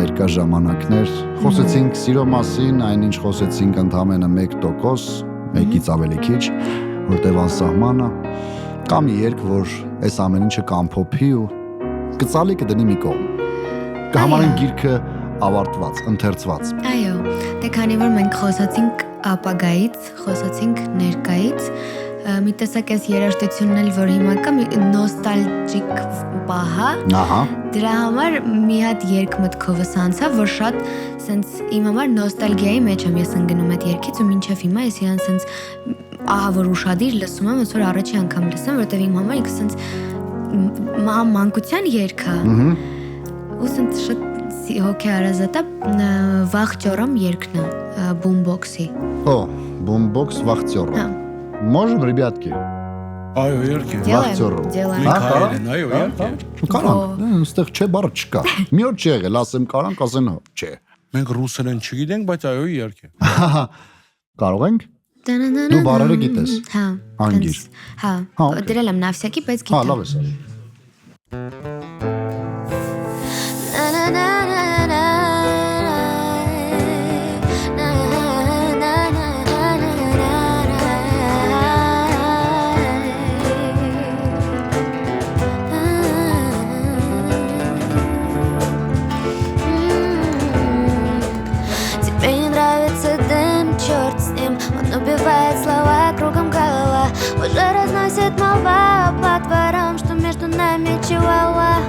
ներկա ժամանակներ, խոսեցինք սիրո մասին, այնինչ խոսեցինք ընդամենը 1%, մեկից ավելի քիչ, որտև անսահմանը, կա մի երգ, որ այս ամեն ինչը կամփոփի ու կծալի կդնի մի կողմ։ Կհամարենք գիրքը ավարտված, ընթերցված։ Այո, դե քանի որ մենք խոսացինք ապագայից, խոսացինք ներկայից, մի տեսակ էս երաժշտությունն էլ որ հիմա կա մի նոստալջիկ պահա, Ահա։ դրա համար մի հատ երգ մտքովս անցավ, որ շատ սենց իմ համար նոստալգիայի մեջ եմ ես ընկնում այդ երգից ու մինչև հիմա ես իրան սենց ահա որ ուշադիր լսում եմ, ոնց որ առաջի անգամ լսեմ, որտեվ իմ համար ինքը սենց մանկության երգ է։ Ու սենց շատ հոգի արազատա վախճորամ երգն է, բումբոքսի։ О, бумбокс вахтёр. Можем, ребятки? Այո, երկե։ Վախճորում։ Делаем. Մենք հայերեն, այո, երկե։ Կարանք, այստեղ չէ բառ չկա։ Մի օր չի եղել, ասեմ կարանք, ասեն հո, չէ։ Մենք ռուսերեն չգիտենք, բայց այո, երկե։ Կարող ենք։ Դու բառերը գիտես։ Հա։ Անգիր։ Հա, Հա, օքեյ։ դրել եմ նավսյակի, բայց Հա, գիտեմ։ լավ ես արի։ Тебе не нравится дым, черт с ним. Он убивает слова, кругом голова. Уже разносит молва по дворам, что между нами чуала.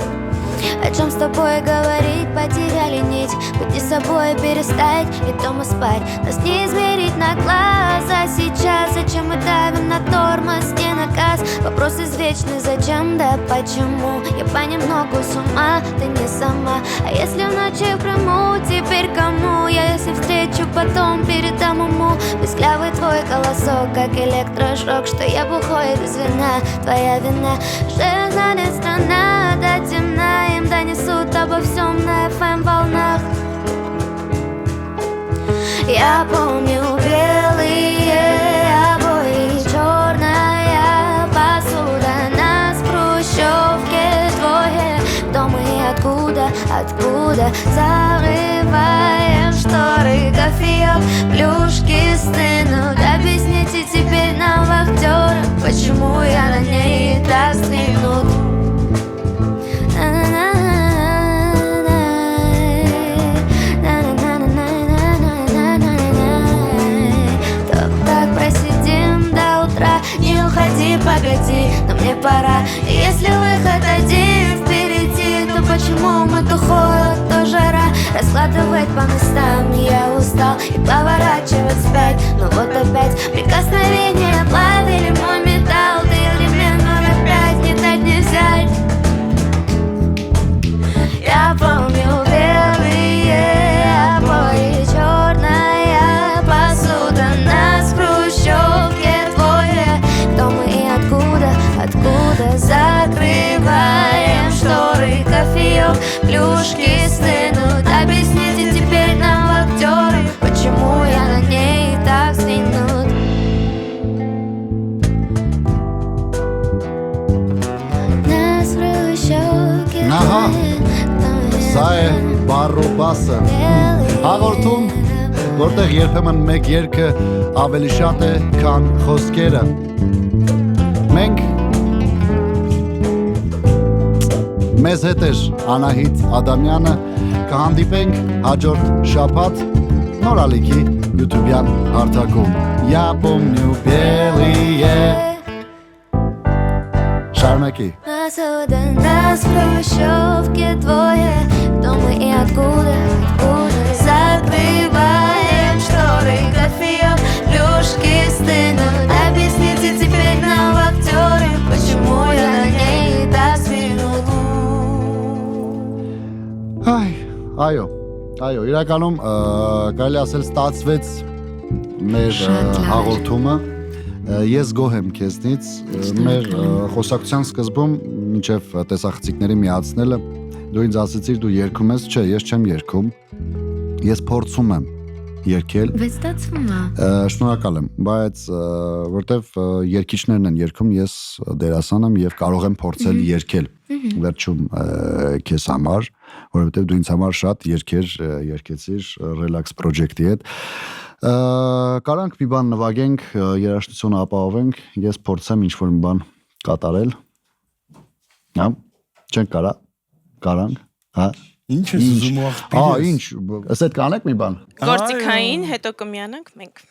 О чем с тобой говорить, потеряли нить. Будь собой, перестать и дома спать. Нас не измерить на глаз. А сейчас зачем мы давим на тормоз, не наказ. Вопрос извечный, зачем, да почему. Я понемногу с ума, ты не сама. А если в ночи в Крыму, теперь кому? Я если встречу, потом передам уму. Песклявый твой голосок, как электрошок. Что я бухой без вина, твоя вина. Что знает страна, до темна. Им донесут обо всем на FM-волнах. Я помню белые обои, черная посуда. Нас в хрущевке двое. Кто мы и откуда, откуда? Зарываем шторы, кофеек, плюшки стынут. Объясните теперь нам, вахтерам, почему я на ней так стрельнут. Не уходи, погоди, но мне пора. И если выход один впереди, то почему мы то холод, то жара? Раскладывать по местам я устал и поворачивать вспять. Но вот опять прикосновение плавили мой металл. Ты элемент номер 5, не дать не взять. Я помню белые обои, черная посуда. Нас в хрущевке двое. Кто мы и откуда, откуда? Закрываем шторы, кофеек, плюшки стынут. Объясните теперь нам, актеры, почему я на ней так стрельнут. Нас в хрущевке Ահա, двое. սա է բառոբասը։ Հաղորդում, որտեղ երբեմն մեկ երգը ավելի շատ է, քան խոսքերը։ Մենք մեզ հետ է Անահիտ Ադամյանը, կհանդիպենք հաջորդ շաբաթ նոր ալիքի YouTube-յան հարթակում։ Я помню белые. Շարունակի։ Посуда, нас в хрущевке двое. Кто мы и откуда, откуда? Закрываем шторы, кофеек, плюшки стынут. Объясните теперь нам, актеры, почему я на ней так стрельнут. Այո, իրականում կարելի ասել ստացվեց մեր Շատ լավ էր։ հաղորդումը։ Ես գոհ եմ քեզնից, մեր խոսակցության սկզբում մինչև տեսախցիկների միացնելը դու ինձ ասացիր դու երգում ես, չէ, ես չեմ երգում։ Ես փորձում եմ երգել։ Բայց ստացվում է։ Շնորհակալ եմ, բայց որտեվ երգիչներն են երգում, ես դերասան եմ եւ կարող եմ փորձել երգել։ Վերջում քեզ համար, որովհետեւ դու ինձ համար շատ երգեր երգեցիր Relax Project-ի հետ։ Կարանք մի բան նվագենք, երաժշտությունը ապահովենք, ես փորձեմ ինչ-որ մի բան կատարել։ Հա, չենք կարա։ Կարանք, հա։ Ինչ ես ուզում աղբիրես։ Ինչ, ասետ կանեք մի բան։ Գործիքային, հետո կմիանանք մենք։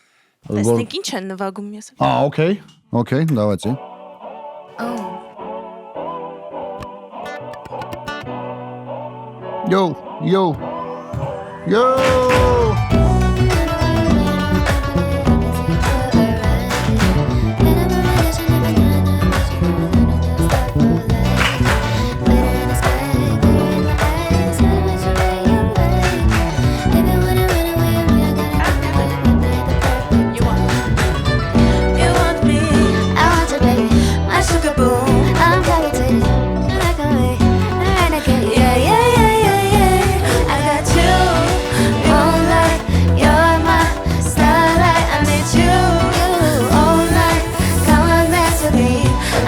Տեսնենք ինչ են նվագում ես։ Okay, давайте. Yo. You want me, I want you, baby. my sugar boo. I'm levitating. Like a ray, renegade. Yeah. I got you. Moonlight, you're my starlight. I need you all night. Come on, dance with me.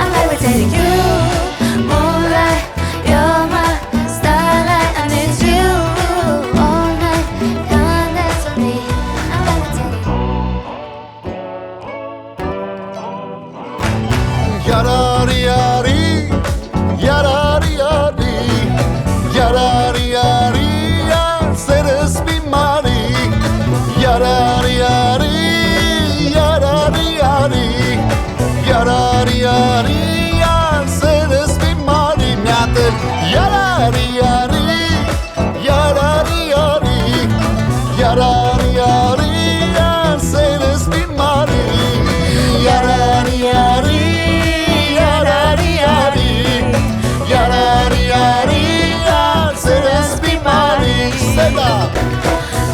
I'm levitating. You, moonlight, you're my starlight. I need you all night. Come on, dance with me. I'm levitating. Yarari, seres mi mari. Yarari, seres mi mari. Miate, yarari, seres mi mari. Yarari, seres mi mari. Seda.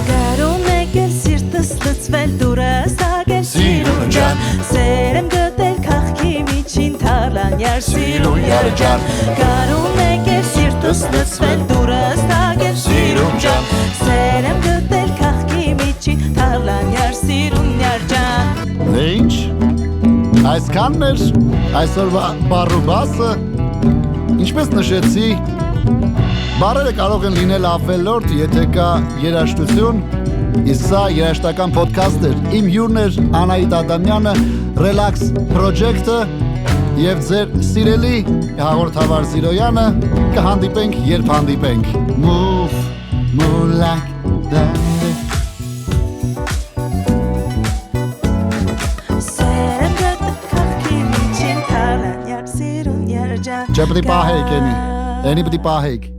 Գարուն եկել սիրտս լծվել դուրս ագել Սիրուն ջան. Սերեմ գտել քաղքի միջին թալանյար սիրուն ջան Գարուն եկել սիրտս լծվել դուրս ագել սիրուն ջան Սերեմ գտել քաղքի միջին թալանյար սիրուն ջան Ինչ? Այսքանն էր այսօրվա բառուբասը։ Ինչպես նշեցի, բառերը կարող են լինել ավելորդ, եթե կա երաժշտություն, իսկ սա երաժշտական ոդքասթ էր։ Իմ հյուրն էր Անահիտ Ադամյանը, Relax Project-ը եւ ձեր սիրելի հաղորդավար Զիրոյանը կհանդիպենք, երբ հանդիպենք։ Move like that. Սերեմ գտել քաղքի միջին թալանյար սիրուն ջան Չեպտի պահեք, էնի պտի պահեք։